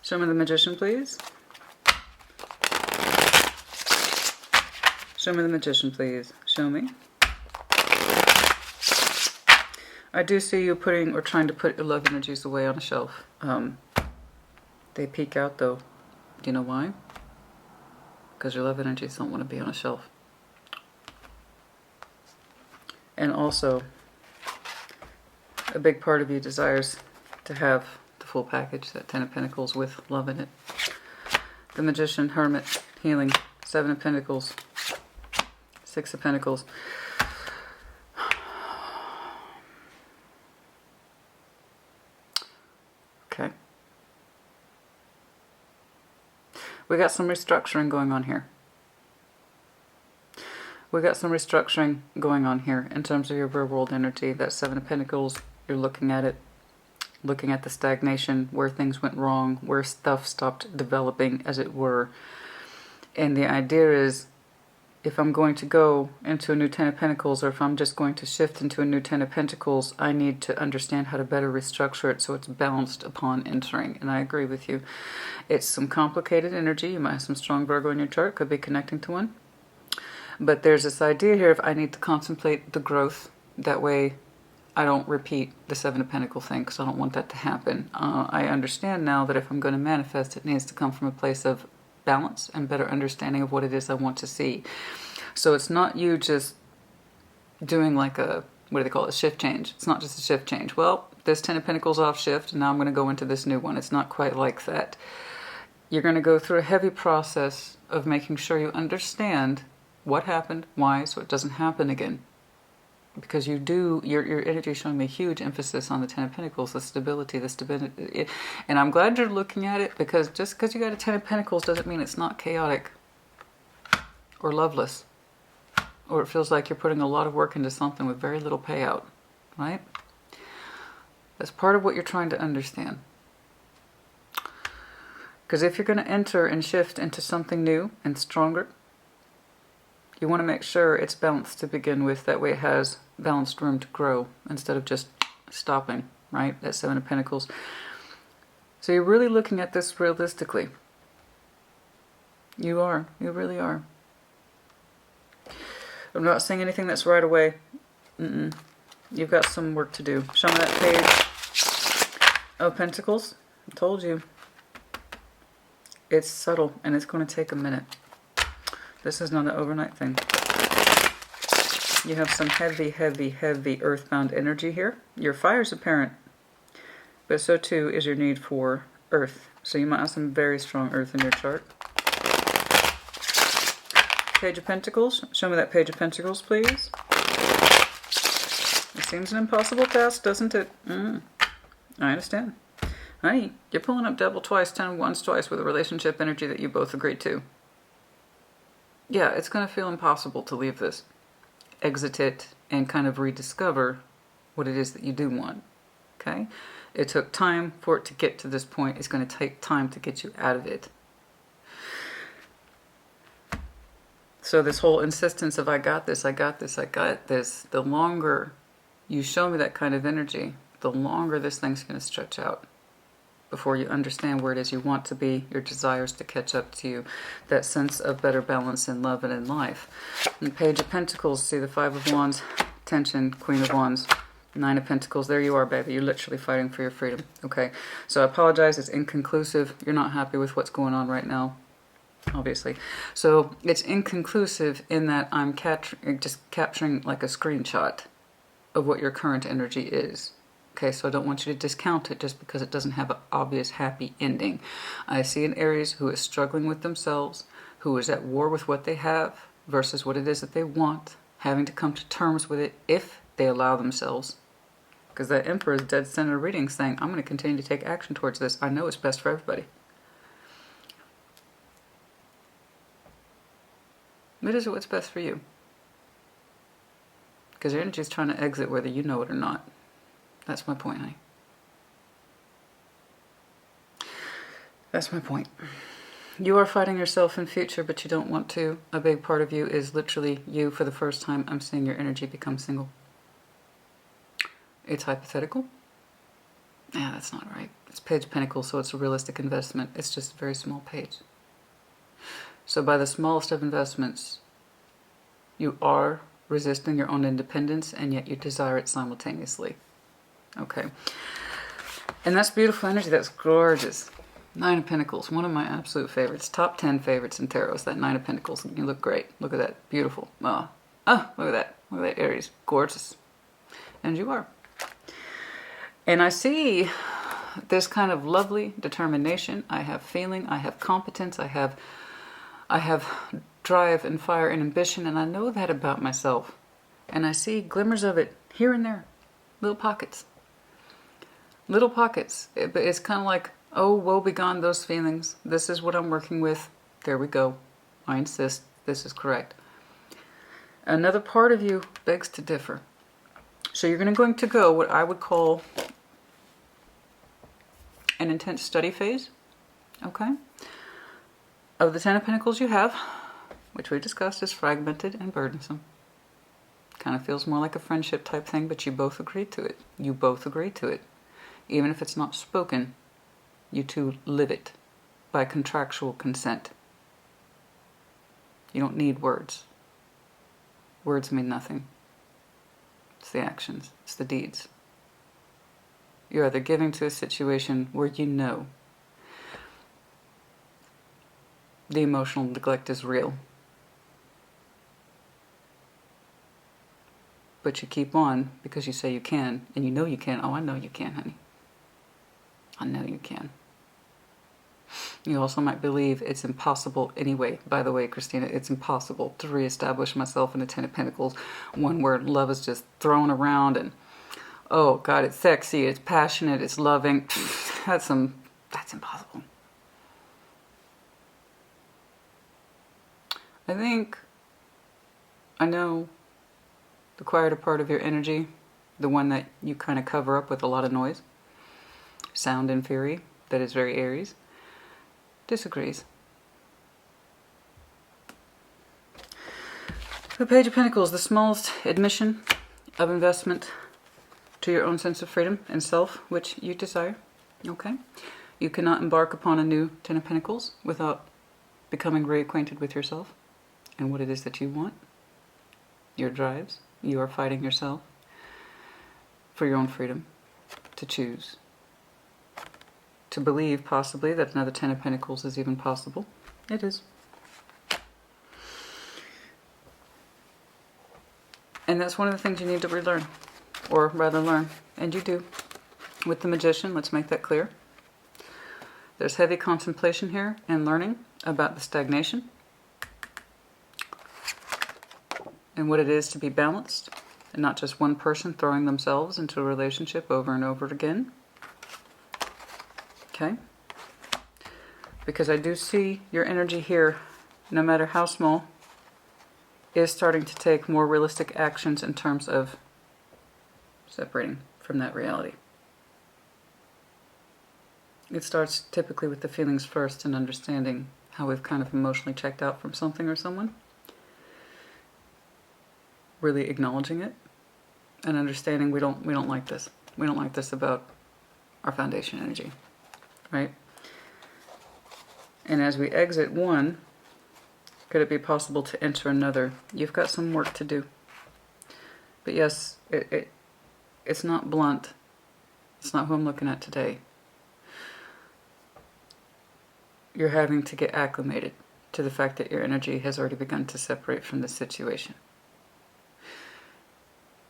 Show me the Magician, please. Show me the Magician, please. Show me. I do see you putting or trying to put your love energies away on a shelf. They peek out though. Do you know why? Because your love energies don't want to be on a shelf. And also, a big part of you desires to have the full package, that Ten of Pentacles with love in it. The Magician, Hermit, Healing, Seven of Pentacles, Six of Pentacles. Okay. We got some restructuring going on here. We got some restructuring going on here in terms of your real world energy. That Seven of Pentacles, you're looking at it, looking at the stagnation, where things went wrong, where stuff stopped developing, as it were. And the idea is, if I'm going to go into a new Ten of Pentacles, or if I'm just going to shift into a new Ten of Pentacles, I need to understand how to better restructure it so it's balanced upon entering. And I agree with you. It's some complicated energy. You might have some strong Virgo in your chart. Could be connecting to one. But there's this idea here of I need to contemplate the growth. That way I don't repeat the Seven of Pentacles thing, because I don't want that to happen. I understand now that if I'm going to manifest, it needs to come from a place of balance and better understanding of what it is I want to see. So it's not you just doing like a, what do they call it, a shift change. It's not just a shift change. Well, this Ten of Pentacles off shift, and now I'm going to go into this new one. It's not quite like that. You're going to go through a heavy process of making sure you understand what happened, why, so it doesn't happen again. Because you do, your energy is showing me a huge emphasis on the Ten of Pentacles, the stability. And I'm glad you're looking at it, because just because you got a Ten of Pentacles doesn't mean it's not chaotic or loveless, or it feels like you're putting a lot of work into something with very little payout, right? That's part of what you're trying to understand. Because if you're going to enter and shift into something new and stronger, you want to make sure it's balanced to begin with. That way it has balanced room to grow instead of just stopping, right? That Seven of Pentacles. So you're really looking at this realistically. You are. You really are. I'm not saying anything that's right away. You've got some work to do. Show me that page of Pentacles. I told you. It's subtle, and it's going to take a minute. This is not an overnight thing. You have some heavy, heavy, heavy earthbound energy here. Your fire is apparent, but so too is your need for earth. So you might have some very strong earth in your chart. Page of Pentacles. Show me that Page of Pentacles, please. It seems an impossible task, doesn't it? I understand. Honey, you're pulling up Devil twice, 10 of Wands twice with a relationship energy that you both agreed to. Yeah, it's going to feel impossible to leave this. Exit it and kind of rediscover what it is that you do want. Okay? It took time for it to get to this point. It's going to take time to get you out of it. So this whole insistence of I got this, I got this, I got this, the longer you show me that kind of energy, the longer this thing's going to stretch out before you understand where it is you want to be, your desires to catch up to you, that sense of better balance in love and in life. And the Page of Pentacles, see the Five of Wands, tension, Queen of Wands, Nine of Pentacles. There you are, baby. You're literally fighting for your freedom. Okay, so I apologize. It's inconclusive. You're not happy with what's going on right now, obviously. So it's inconclusive in that I'm just capturing like a screenshot of what your current energy is. Okay, so I don't want you to discount it just because it doesn't have an obvious happy ending. I see an Aries who is struggling with themselves, who is at war with what they have versus what it is that they want, having to come to terms with it if they allow themselves. Because that Emperor is dead center reading saying, I'm going to continue to take action towards this. I know it's best for everybody. But is it what's best for you? Because your energy is trying to exit whether you know it or not. That's my point, honey. That's my point. You are fighting yourself in future, but you don't want to. A big part of you is literally you. For the first time, I'm seeing your energy become single. It's hypothetical. Yeah, that's not right. It's Page of Pentacles, so it's a realistic investment. It's just a very small page. So by the smallest of investments, you are resisting your own independence, and yet you desire it simultaneously. Okay. And that's beautiful energy. That's gorgeous. Nine of Pentacles, one of my absolute favorites. Top 10 favorites in tarot is that Nine of Pentacles. You look great. Look at that. Beautiful. Oh, look at that. Look at that, Aries. Gorgeous. And you are. And I see this kind of lovely determination. I have feeling. I have competence. I have drive and fire and ambition. And I know that about myself. And I see glimmers of it here and there. Little pockets. Little pockets. But it's kind of like, oh, woe begone those feelings. This is what I'm working with. There we go. I insist. This is correct. Another part of you begs to differ. So you're going to go what I would call an intense study phase. Okay? Of the Ten of Pentacles you have, which we discussed is fragmented and burdensome. Kind of feels more like a friendship type thing, but you both agreed to it. You both agreed to it. Even if it's not spoken, you two live it by contractual consent. You don't need words. Words mean nothing. It's the actions. It's the deeds. You're either giving to a situation where you know the emotional neglect is real, but you keep on because you say you can, and you know you can. Oh, I know you can, honey. I know you can. You also might believe it's impossible anyway. By the way, Christina, it's impossible to reestablish myself in the Ten of Pentacles. One where love is just thrown around and, oh God, it's sexy, it's passionate, it's loving. That's impossible. I know the quieter part of your energy, the one that you kind of cover up with a lot of noise, sound and fury, that is very Aries, disagrees. The Page of Pentacles, the smallest admission of investment to your own sense of freedom and self, which you desire. Okay? You cannot embark upon a new Ten of Pentacles without becoming reacquainted with yourself and what it is that you want, your drives. You are fighting yourself for your own freedom to choose. to believe, possibly, that another Ten of Pentacles is even possible. It is. And that's one of the things you need to relearn, or rather learn, and you do. With the Magician, let's make that clear. There's heavy contemplation here and learning about the stagnation and what it is to be balanced, and not just one person throwing themselves into a relationship over and over again. Okay? Because I do see your energy here, no matter how small, is starting to take more realistic actions in terms of separating from that reality. It starts typically with the feelings first and understanding how we've kind of emotionally checked out from something or someone. Really acknowledging it and understanding we don't like this. We don't like this about our foundation energy, right? And as we exit one, could it be possible to enter another? You've got some work to do. But yes, it's not blunt. It's not who I'm looking at today. You're having to get acclimated to the fact that your energy has already begun to separate from the situation.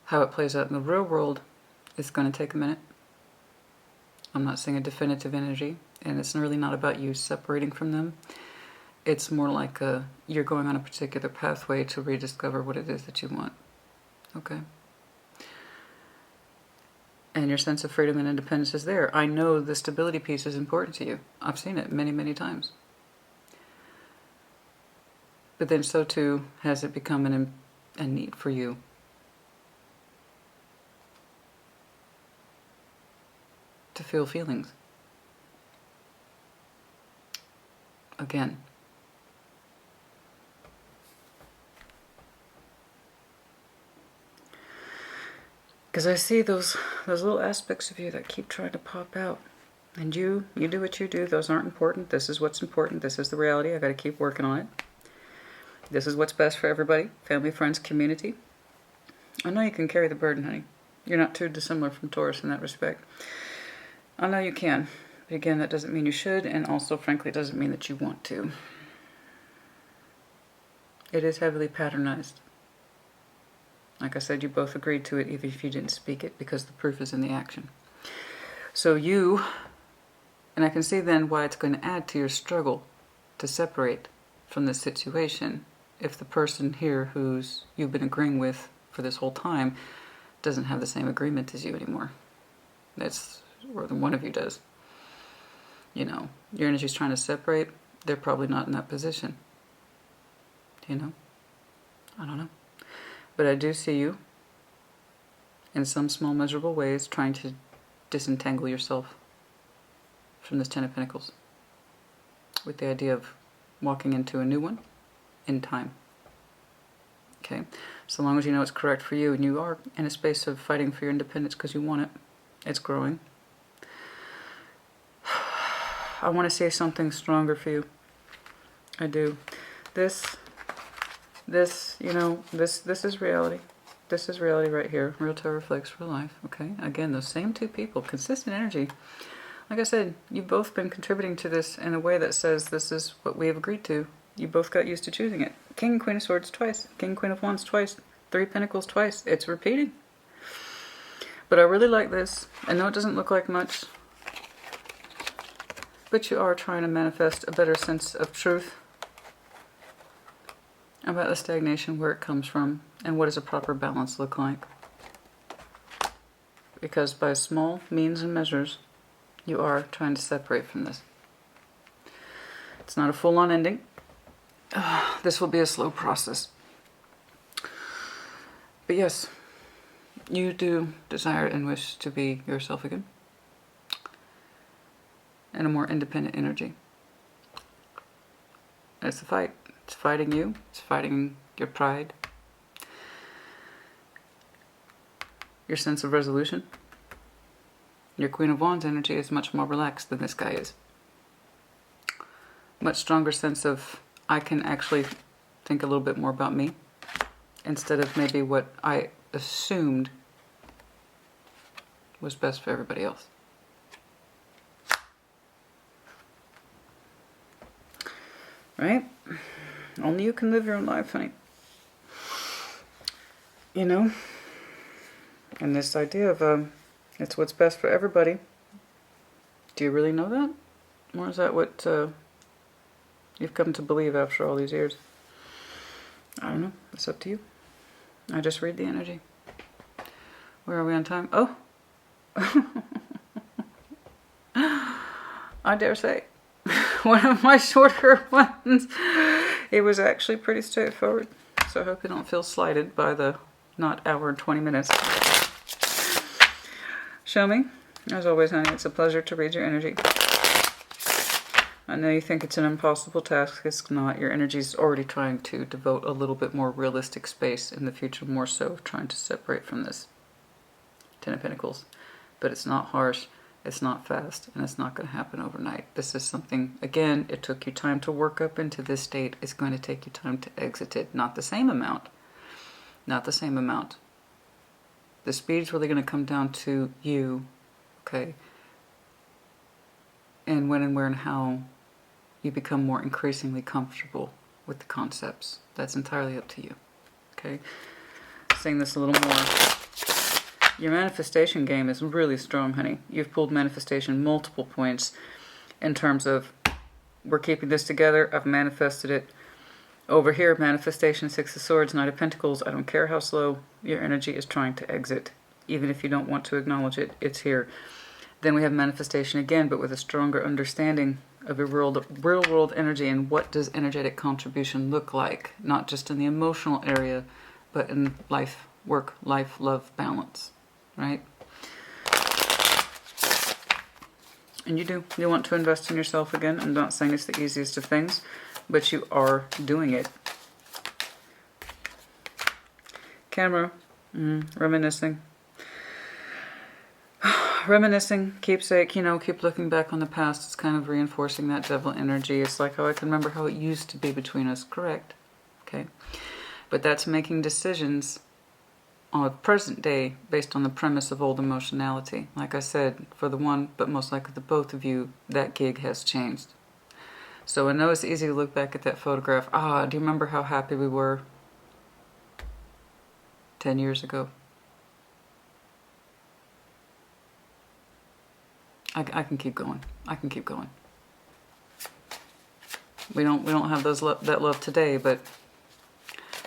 How it plays out in the real world is going to take a minute. I'm not saying a definitive energy, and it's really not about you separating from them. It's more like you're going on a particular pathway to rediscover what it is that you want. Okay? And your sense of freedom and independence is there. I know the stability piece is important to you. I've seen it many, many times. But then so too has it become a need for you. To feel feelings. Again. Because I see those little aspects of you that keep trying to pop out. And you do what you do. Those aren't important. This is what's important. This is the reality. I got to keep working on it. This is what's best for everybody. Family, friends, community. I know you can carry the burden, honey. You're not too dissimilar from Taurus in that respect. I know you can. But again, that doesn't mean you should. And also, frankly, it doesn't mean that you want to. It is heavily patternized. Like I said, you both agreed to it, even if you didn't speak it, because the proof is in the action. So you, and I can see then why it's going to add to your struggle to separate from this situation if the person here who's you've been agreeing with for this whole time doesn't have the same agreement as you anymore. That's more than one of you does. You know, your energy's trying to separate. They're probably not in that position. You know? I don't know. But I do see you, in some small measurable ways, trying to disentangle yourself from this Ten of Pentacles, with the idea of walking into a new one in time. Okay? So long as you know it's correct for you, and you are in a space of fighting for your independence because you want it, it's growing. I want to say something stronger for you. I do. This, you know, this is reality. This is reality right here. Real Tarot reflects real life, okay? Again, those same two people, consistent energy. Like I said, you've both been contributing to this in a way that says this is what we have agreed to. You both got used to choosing it. King and Queen of Swords twice. King and Queen of Wands twice. Three of Pentacles twice. It's repeating. But I really like this. I know it doesn't look like much, but you are trying to manifest a better sense of truth about the stagnation, where it comes from, and what does a proper balance look like. Because by small means and measures, you are trying to separate from this. It's not a full-on ending. This will be a slow process. But yes, you do desire and wish to be yourself again. And a more independent energy. It's a fight. It's fighting you. It's fighting your pride. Your sense of resolution. Your Queen of Wands energy is much more relaxed than this guy is. Much stronger sense of, I can actually think a little bit more about me, instead of maybe what I assumed was best for everybody else. right? Only you can live your own life, honey. You know? And this idea of it's what's best for everybody. Do you really know that? Or is that what you've come to believe after all these years? I don't know. It's up to you. I just read the energy. Where are we on time? Oh! I dare say. One of my shorter ones. It was actually pretty straightforward. So I hope you don't feel slighted by the not hour and 20 minutes. Show me. As always, honey, it's a pleasure to read your energy. I know you think it's an impossible task. It's not. Your energy is already trying to devote a little bit more realistic space in the future, more so trying to separate from this Ten of Pentacles. But it's not harsh, it's not fast, and it's not going to happen overnight. This is something, again, it took you time to work up into this state. It's going to take you time to exit it. Not the same amount. Not the same amount. The speed's really going to come down to you, okay? And when and where and how you become more increasingly comfortable with the concepts. That's entirely up to you, okay? Saying this a little more. Your manifestation game is really strong, honey. You've pulled manifestation multiple points in terms of, we're keeping this together, I've manifested it. Over here, manifestation, Six of Swords, Knight of Pentacles, I don't care how slow your energy is trying to exit. Even if you don't want to acknowledge it, it's here. Then we have manifestation again, but with a stronger understanding of your real world energy and what does energetic contribution look like, not just in the emotional area, but in life, work, life, love, balance, right? And you do. You want to invest in yourself again. I'm not saying it's the easiest of things, but you are doing it. Camera, reminiscing. Reminiscing, keepsake, you know, keep looking back on the past. It's kind of reinforcing that devil energy. It's like, oh, I can remember how it used to be between us. Correct. Okay. But that's making decisions on a present day based on the premise of old emotionality. Like I said, for the one, but most likely the both of you, that gig has changed. So I know it's easy to look back at that photograph. Do you remember how happy we were 10 years ago? I can keep going. I can keep going. We don't have that love today, but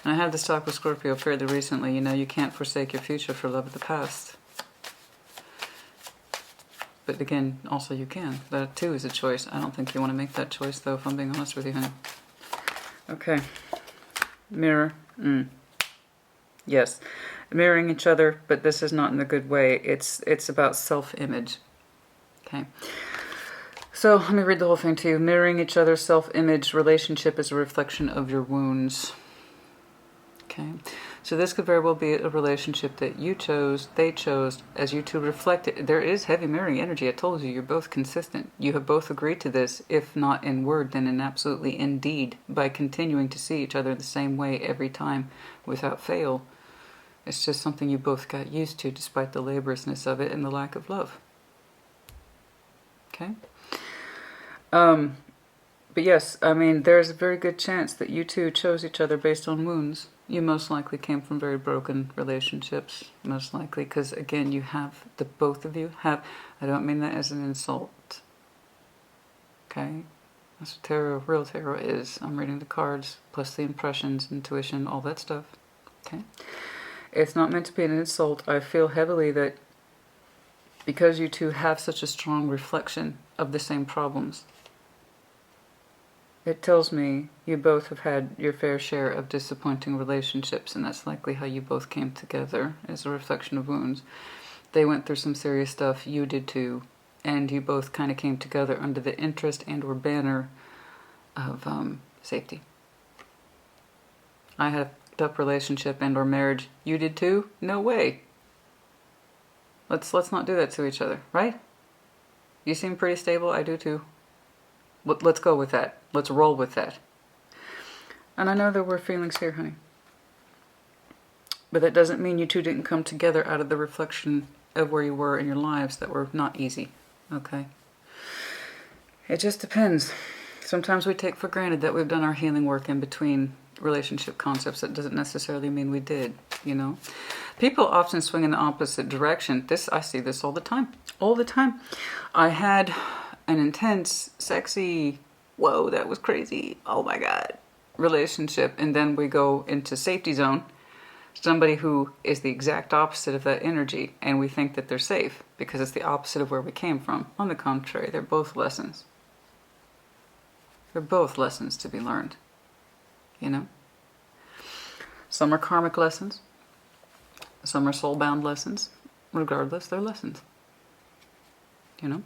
and I had this talk with Scorpio fairly recently. You know, you can't forsake your future for love of the past. But again, also you can. That too is a choice. I don't think you want to make that choice, though, if I'm being honest with you, honey. Okay. Mirror. Yes. Mirroring each other, but this is not in a good way. It's about self-image. Okay. So let me read the whole thing to you. Mirroring each other's self-image relationship is a reflection of your wounds. Okay. So this could very well be a relationship that you chose, they chose, as you two reflect it. There is heavy mirroring energy. I told you, you're both consistent. You have both agreed to this, if not in word, then in absolutely in deed, by continuing to see each other the same way every time without fail. It's just something you both got used to, despite the laboriousness of it and the lack of love. Okay? But yes, I mean, there's a very good chance that you two chose each other based on wounds. You most likely came from very broken relationships, most likely, because again, you have, the both of you have, I don't mean that as an insult. Okay? That's what tarot, real tarot is. I'm reading the cards, plus the impressions, intuition, all that stuff. Okay? It's not meant to be an insult. I feel heavily that because you two have such a strong reflection of the same problems, it tells me you both have had your fair share of disappointing relationships, and that's likely how you both came together, as a reflection of wounds. They went through some serious stuff, you did too, and you both kind of came together under the interest and or banner of safety. I had a fucked-up relationship and or marriage. You did too? No way. Let's not do that to each other, right? You seem pretty stable. I do too. Let's go with that. Let's roll with that. And I know there were feelings here, honey. But that doesn't mean you two didn't come together out of the reflection of where you were in your lives that were not easy. Okay? It just depends. Sometimes we take for granted that we've done our healing work in between relationship concepts. That doesn't necessarily mean we did, you know. People often swing in the opposite direction. I see this all the time. All the time. I had an intense, sexy, whoa, that was crazy, oh my God, relationship. And then we go into safety zone. Somebody who is the exact opposite of that energy. And we think that they're safe because it's the opposite of where we came from. On the contrary, they're both lessons. They're both lessons to be learned. You know? Some are karmic lessons. Some are soul-bound lessons. Regardless, they're lessons. You know?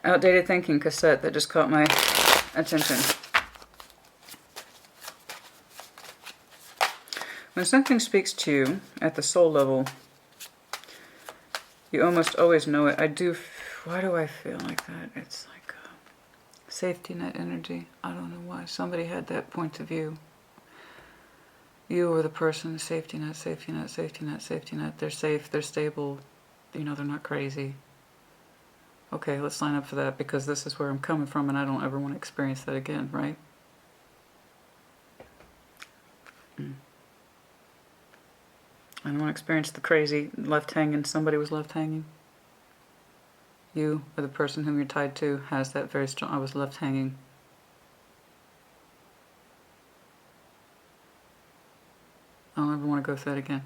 Outdated thinking cassette that just caught my attention. When something speaks to you at the soul level, you almost always know it. Why do I feel like that? It's like safety net energy. I don't know why. Somebody had that point of view. You or the person, safety net, safety net, safety net, safety net. They're safe, they're stable, you know, they're not crazy. Okay, let's line up for that because this is where I'm coming from and I don't ever want to experience that again, right? I don't want to experience the crazy left hanging. Somebody was left hanging. You or the person whom you're tied to has that very strong, I was left hanging. I don't ever want to go through that again.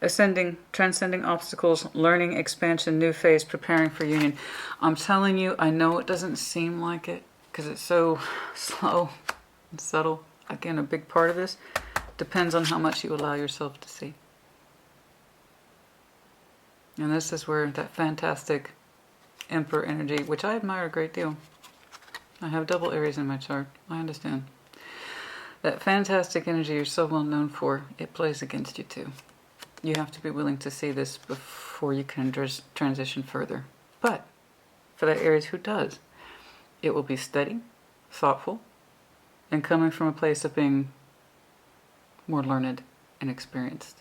Ascending, transcending obstacles, learning, expansion, new phase, preparing for union. I'm telling you, I know it doesn't seem like it because it's so slow and subtle. Again, a big part of this depends on how much you allow yourself to see. And this is where that fantastic Emperor energy, which I admire a great deal. I have double Aries in my chart. I understand. That fantastic energy you're so well known for, it plays against you too. You have to be willing to see this before you can transition further. But for that Aries who does, it will be steady, thoughtful, and coming from a place of being more learned and experienced.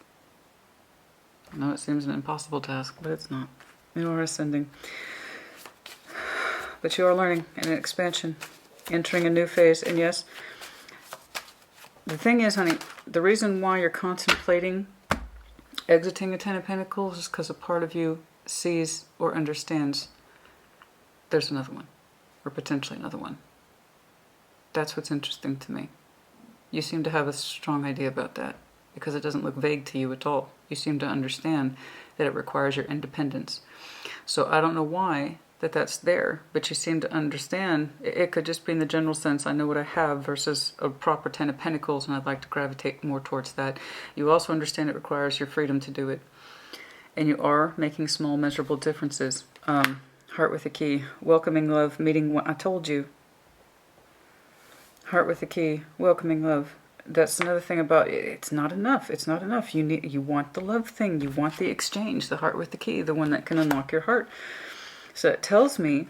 I know it seems an impossible task, but it's not. You are ascending. But you are learning and an expansion, entering a new phase. And yes, the thing is, honey, the reason why you're contemplating exiting the Ten of Pentacles is because a part of you sees or understands there's another one, or potentially another one. That's what's interesting to me. You seem to have a strong idea about that because it doesn't look vague to you at all. You seem to understand that it requires your independence. So I don't know why that's there, but you seem to understand. It could just be in the general sense, I know what I have versus a proper Ten of Pentacles, and I'd like to gravitate more towards that. You also understand it requires your freedom to do it. And you are making small, measurable differences. Heart with a key, welcoming love, meeting one. I told you. Heart with a key, welcoming love. That's another thing about it. It's not enough. It's not enough. You want the love thing. You want the exchange, the heart with the key, the one that can unlock your heart. So it tells me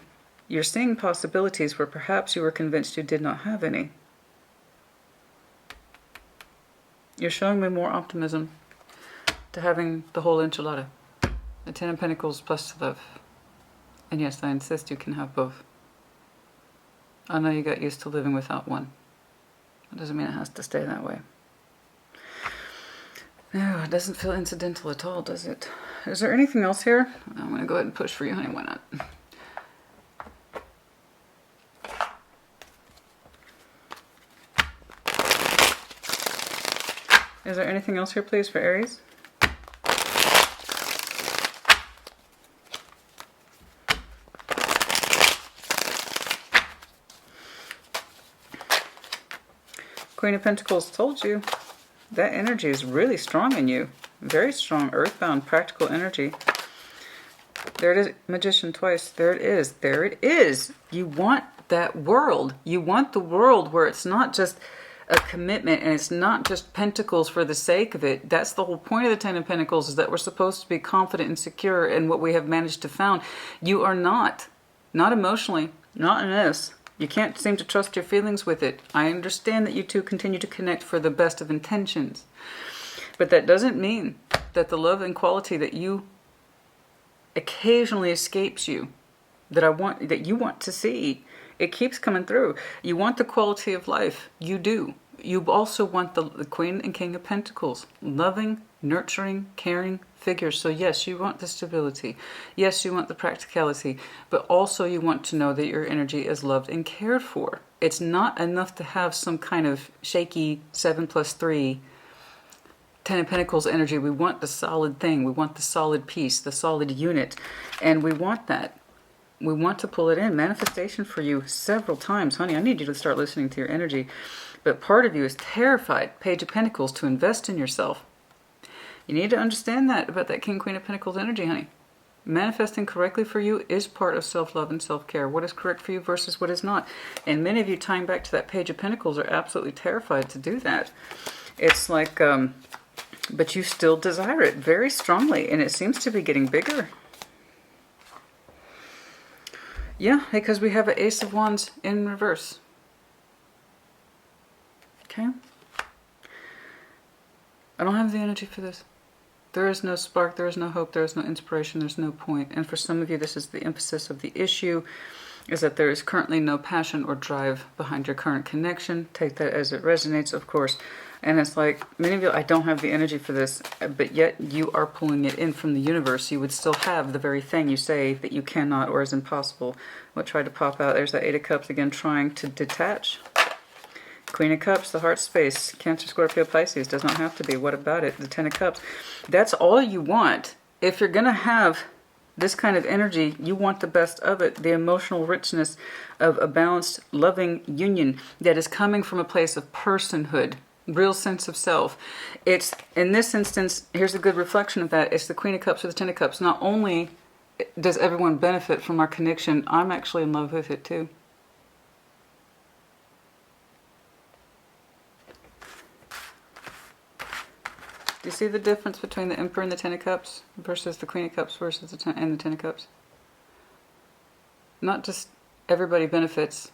you're seeing possibilities where perhaps you were convinced you did not have any. You're showing me more optimism to having the whole enchilada. The Ten of Pentacles plus love. And yes, I insist you can have both. I know you got used to living without one. It doesn't mean it has to stay that way. No, it doesn't feel incidental at all, does it? Is there anything else here? I'm going to go ahead and push for you, honey. Why not? Is there anything else here, please, for Aries? Queen of Pentacles told you that energy is really strong in you. Very strong, earthbound, practical energy. There it is, Magician twice. There it is. There it is. You want that world. You want the world where it's not just a commitment and it's not just pentacles for the sake of it. That's the whole point of the Ten of Pentacles, is that we're supposed to be confident and secure in what we have managed to found. You are not. Not emotionally. Not in this. You can't seem to trust your feelings with it. I understand that you two continue to connect for the best of intentions. But that doesn't mean that the love and quality that you occasionally escapes you that you want to see. It keeps coming through. You want the quality of life. You do. You also want the Queen and King of Pentacles. Loving, nurturing, caring figures. So yes, you want the stability. Yes, you want the practicality. But also you want to know that your energy is loved and cared for. It's not enough to have some kind of shaky 7+3 Ten of Pentacles energy. We want the solid thing. We want the solid piece, the solid unit. And we want that. We want to pull it in. Manifestation for you several times. Honey, I need you to start listening to your energy. But part of you is terrified, Page of Pentacles, to invest in yourself. You need to understand that about that King, Queen of Pentacles energy, honey. Manifesting correctly for you is part of self-love and self-care. What is correct for you versus what is not. And many of you, tying back to that Page of Pentacles, are absolutely terrified to do that. It's like, but you still desire it very strongly, and it seems to be getting bigger. Yeah, because we have an Ace of Wands in reverse. Okay? I don't have the energy for this. There is no spark, there is no hope, there is no inspiration, there's no point. And for some of you, this is the emphasis of the issue, is that there is currently no passion or drive behind your current connection. Take that as it resonates, of course. And it's like, many of you, I don't have the energy for this, but yet you are pulling it in from the universe. You would still have the very thing you say that you cannot or is impossible. What tried to pop out? There's that Eight of Cups again, trying to detach. Queen of Cups, the heart space, Cancer, Scorpio, Pisces, does not have to be. What about it? The Ten of Cups. That's all you want. If you're going to have this kind of energy, you want the best of it. The emotional richness of a balanced, loving union that is coming from a place of personhood, real sense of self. It's, in this instance, here's a good reflection of that. It's the Queen of Cups or the Ten of Cups. Not only does everyone benefit from our connection, I'm actually in love with it too. Do you see the difference between the Emperor and the Ten of Cups versus the Queen of Cups versus the Ten of Cups? Not just everybody benefits,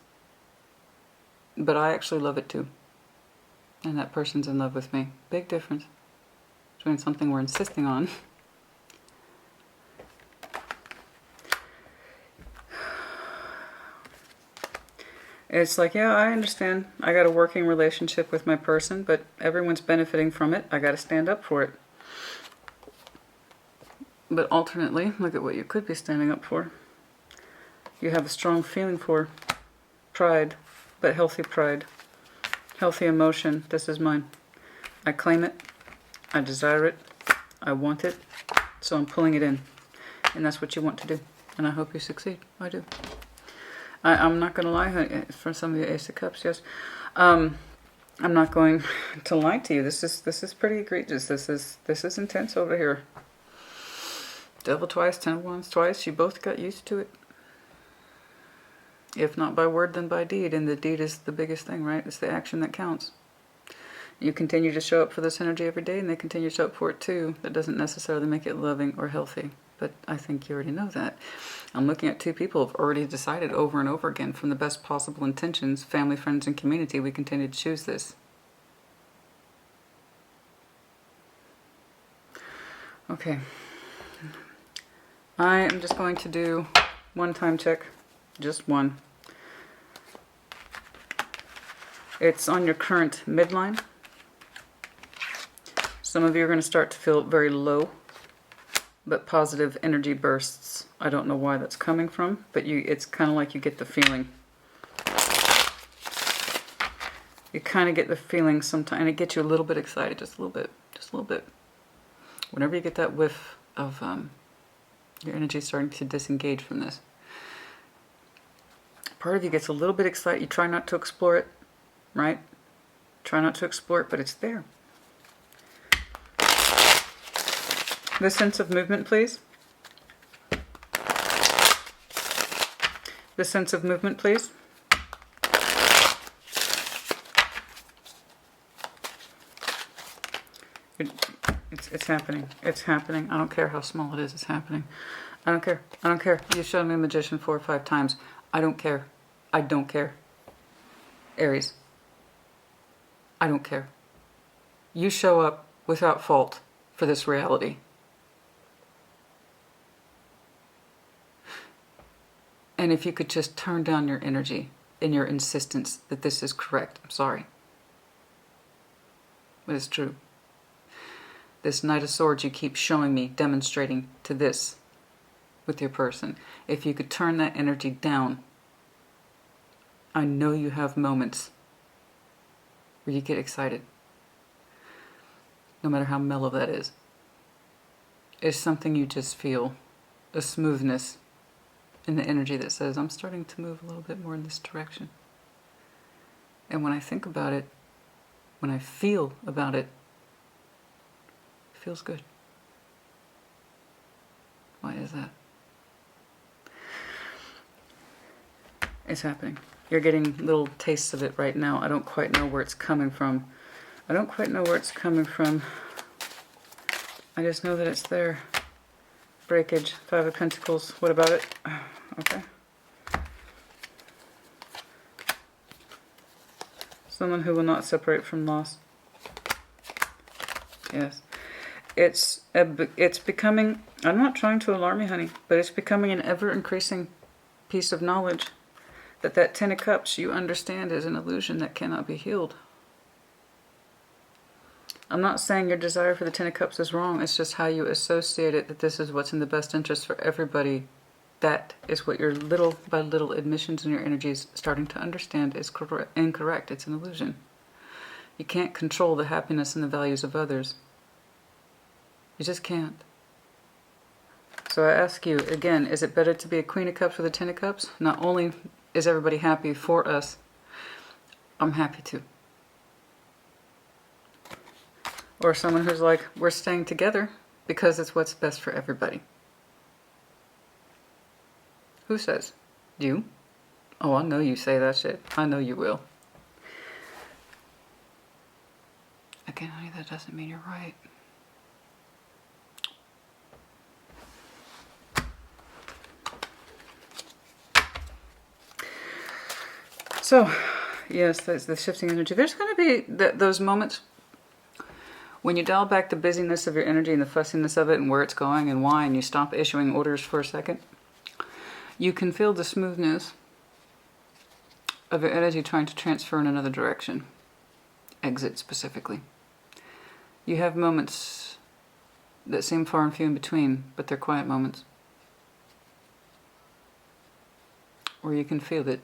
but I actually love it too. And that person's in love with me. Big difference between something we're insisting on. It's like, yeah, I understand. I got a working relationship with my person, but everyone's benefiting from it. I got to stand up for it. But alternately, look at what you could be standing up for. You have a strong feeling for pride, but healthy pride. Healthy emotion. This is mine. I claim it. I desire it. I want it. So I'm pulling it in. And that's what you want to do. And I hope you succeed. I do. I'm not going to lie, for some of you, Ace of Cups, yes. I'm not going to lie to you. This is pretty egregious. This is intense over here. Devil twice, Ten of Wands twice. You both got used to it. If not by word, then by deed. And the deed is the biggest thing, right? It's the action that counts. You continue to show up for this energy every day, and they continue to show up for it too. That doesn't necessarily make it loving or healthy. But I think you already know that. I'm looking at two people who have already decided over and over again, from the best possible intentions, family, friends, and community, we continue to choose this. Okay. I am just going to do one time check. Just one. It's on your current midline. Some of you are going to start to feel very low, but positive energy bursts. I don't know why that's coming from, but it's kind of like you get the feeling. You kind of get the feeling sometimes, and it gets you a little bit excited, just a little bit, just a little bit. Whenever you get that whiff of your energy starting to disengage from this, part of you gets a little bit excited. You try not to explore it, right? Try not to explore it, but it's there. The sense of movement, please. The sense of movement, please. It's happening. It's happening. I don't care how small it is. It's happening. I don't care. I don't care. You've shown me a magician 4 or 5 times. I don't care. I don't care. Aries. I don't care. You show up without fault for this reality. And if you could just turn down your energy and your insistence that this is correct. I'm sorry. But it's true. This Knight of Swords you keep showing me, demonstrating to this with your person. If you could turn that energy down, I know you have moments where you get excited. No matter how mellow that is. It's something you just feel. A smoothness in the energy that says, I'm starting to move a little bit more in this direction. And when I think about it, when I feel about it, it feels good. Why is that? It's happening. You're getting little tastes of it right now. I don't quite know where it's coming from. I don't quite know where it's coming from. I just know that it's there. Breakage, Five of Pentacles. What about it? Okay. Someone who will not separate from loss. Yes. It's becoming, I'm not trying to alarm you, honey, but it's becoming an ever-increasing piece of knowledge that that Ten of Cups you understand is an illusion that cannot be healed. I'm not saying your desire for the Ten of Cups is wrong. It's just how you associate it, that this is what's in the best interest for everybody. That is what your little by little admissions in your energies starting to understand is incorrect. It's an illusion. You can't control the happiness and the values of others. You just can't. So I ask you, again, is it better to be a Queen of Cups with a Ten of Cups? Not only is everybody happy for us, I'm happy too. Or someone who's like, we're staying together because it's what's best for everybody. Who says? You? Oh, I know you say that shit. I know you will. Again, honey, that doesn't mean you're right. So, yes, there's the shifting energy. There's going to be those moments when you dial back the busyness of your energy and the fussiness of it and where it's going and why, and you stop issuing orders for a second. You can feel the smoothness of your energy trying to transfer in another direction. Exit specifically. You have moments that seem far and few in between, but they're quiet moments. Where you can feel it.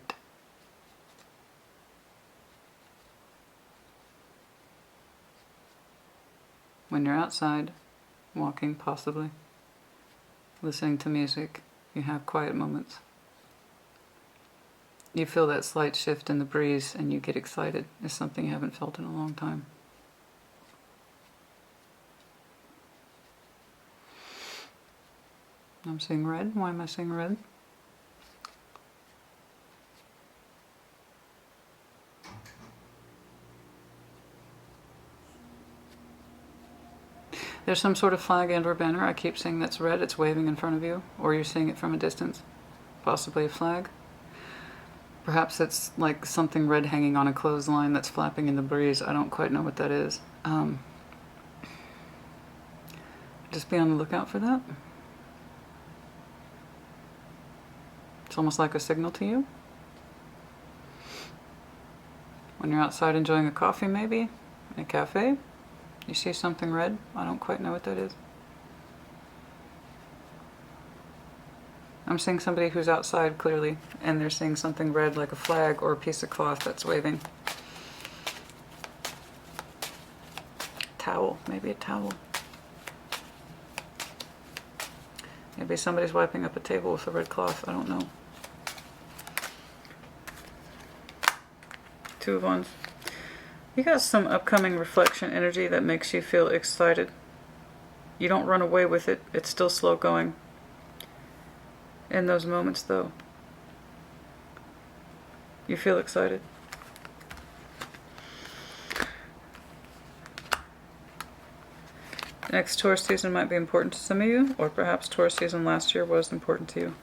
When you're outside, walking possibly, listening to music, you have quiet moments. You feel that slight shift in the breeze and you get excited. It's something you haven't felt in a long time. I'm seeing red. Why am I seeing red? There's some sort of flag and or banner. I keep saying that's red. It's waving in front of you. Or you're seeing it from a distance. Possibly a flag. Perhaps it's like something red hanging on a clothesline that's flapping in the breeze. I don't quite know what that is. Just be on the lookout for that. It's almost like a signal to you. When you're outside enjoying a coffee maybe, in a cafe. You see something red? I don't quite know what that is. I'm seeing somebody who's outside clearly, and they're seeing something red like a flag or a piece of cloth that's waving. Towel, maybe a towel. Maybe somebody's wiping up a table with a red cloth, I don't know. Two of Wands. You got some upcoming reflection energy that makes you feel excited. You don't run away with it. It's still slow going. In those moments, though, you feel excited. Next Taurus season might be important to some of you, or perhaps Taurus season last year was important to you.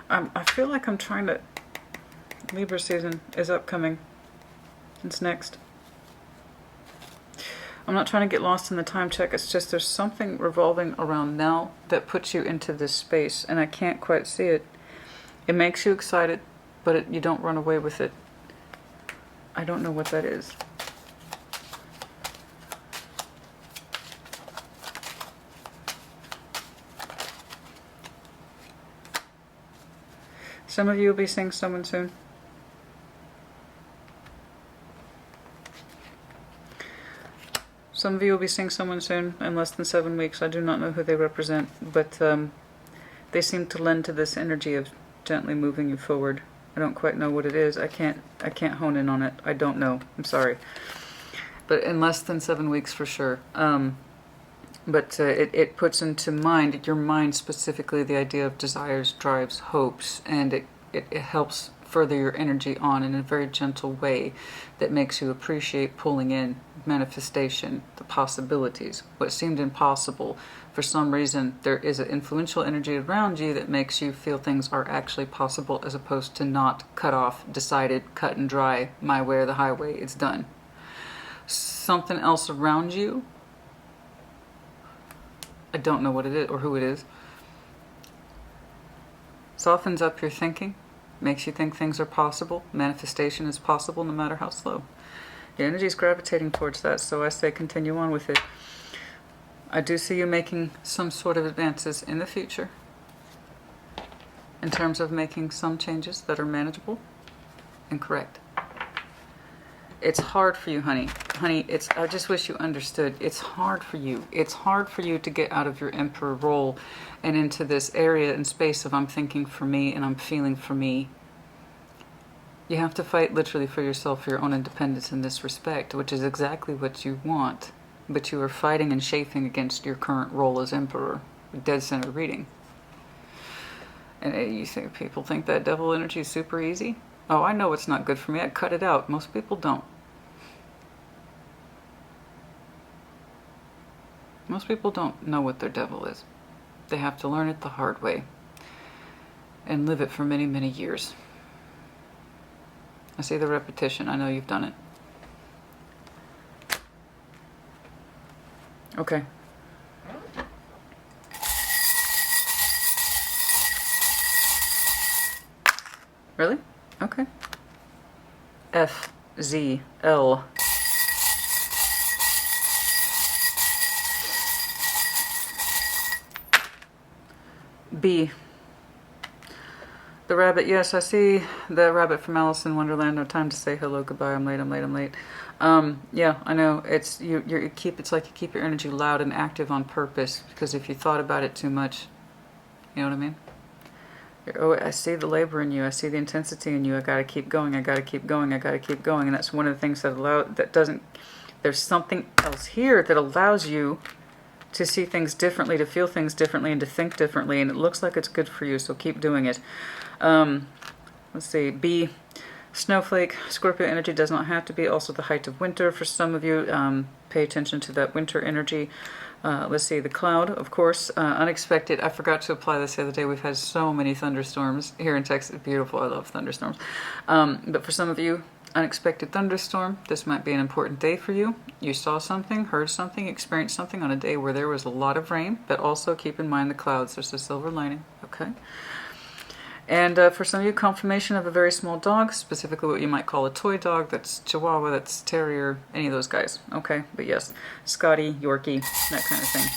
I feel like I'm trying to... Libra season is upcoming. It's next. I'm not trying to get lost in the time check. It's just there's something revolving around now that puts you into this space, and I can't quite see it. It makes you excited, but you don't run away with it. I don't know what that is. Some of you will be seeing someone soon. Some of you will be seeing someone soon in less than 7 weeks. I do not know who they represent, but they seem to lend to this energy of gently moving you forward. I don't quite know what it is. I can't hone in on it. I don't know. I'm sorry. But in less than 7 weeks for sure. But it puts into mind, your mind specifically, the idea of desires, drives, hopes, and it helps further your energy on in a very gentle way that makes you appreciate pulling in manifestation, the possibilities. What seemed impossible, for some reason, there is an influential energy around you that makes you feel things are actually possible, as opposed to not cut off, decided, cut and dry, my way or the highway, it's done. Something else around you, I don't know what it is or who it is, softens up your thinking, makes you think things are possible. Manifestation is possible no matter how slow. Your energy is gravitating towards that, so I say continue on with it. I do see you making some sort of advances in the future in terms of making some changes that are manageable and correct. It's hard for you, honey. Honey, I just wish you understood. It's hard for you. It's hard for you to get out of your emperor role and into this area and space of I'm thinking for me and I'm feeling for me. You have to fight literally for yourself, for your own independence in this respect, which is exactly what you want. But you are fighting and chafing against your current role as emperor. Dead center reading. And you think people think that devil energy is super easy? Oh, I know it's not good for me. I'd cut it out. Most people don't. Most people don't know what their devil is. They have to learn it the hard way and live it for many, many years. I see the repetition. I know you've done it. Okay. Really? Okay. F, Z, L. B. The rabbit. Yes, I see the rabbit from Alice in Wonderland. No time to say hello, goodbye. I'm late. Yeah, I know. It's it's like you keep your energy loud and active on purpose, because if you thought about it too much, you know what I mean? Oh, I see the labor in you. I see the intensity in you. I gotta keep going. I gotta keep going. I gotta keep going. And that's one of the things there's something else here that allows you to see things differently, to feel things differently, and to think differently. And it looks like it's good for you, so keep doing it. Let's see. B. Snowflake. Scorpio energy does not have to be also the height of winter. For some of you, pay attention to that winter energy. Let's see, the cloud, of course, unexpected. I forgot to apply this the other day. We've had so many thunderstorms here in Texas. Beautiful. I love thunderstorms. But for some of you, unexpected thunderstorm. This might be an important day for you. You saw something, heard something, experienced something on a day where there was a lot of rain, but also keep in mind the clouds. There's a silver lining. Okay. And for some of you, confirmation of a very small dog, specifically what you might call a toy dog. That's Chihuahua, that's Terrier, any of those guys. Okay, but yes, Scotty, Yorkie, that kind of thing.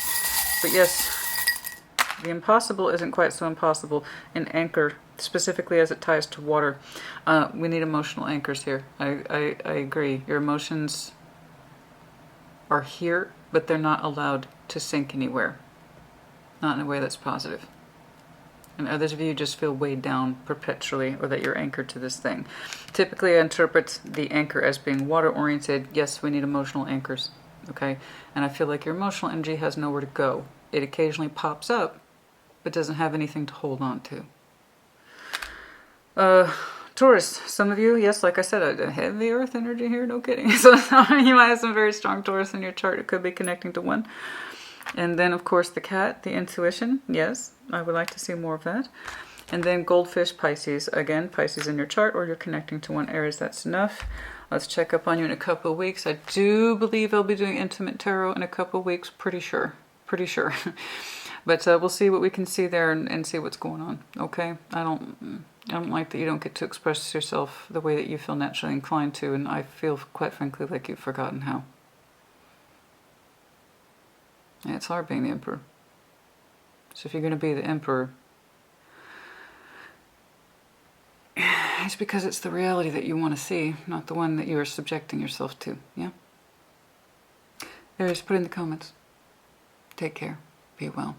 But yes, the impossible isn't quite so impossible. An anchor, specifically as it ties to water. We need emotional anchors here. I agree. Your emotions are here, but they're not allowed to sink anywhere. Not in a way that's positive. And others of you just feel weighed down perpetually, or that you're anchored to this thing. Typically, I interpret the anchor as being water-oriented. Yes, we need emotional anchors, okay? And I feel like your emotional energy has nowhere to go. It occasionally pops up, but doesn't have anything to hold on to. Taurus, some of you, yes, like I said, a heavy earth energy here, no kidding. So you might have some very strong Taurus in your chart. It could be connecting to one. And then, of course, the cat, the intuition. Yes, I would like to see more of that. And then Goldfish, Pisces. Again, Pisces in your chart, or you're connecting to one Aries, that's enough. Let's check up on you in a couple of weeks. I do believe I'll be doing Intimate Tarot in a couple of weeks. Pretty sure. Pretty sure. But we'll see what we can see there and see what's going on. Okay? I don't like that you don't get to express yourself the way that you feel naturally inclined to, and I feel, quite frankly, like you've forgotten how. Yeah, it's hard being the Emperor. So if you're going to be the Emperor, it's because it's the reality that you want to see, not the one that you are subjecting yourself to. Yeah? Aries, put in the comments. Take care. Be well.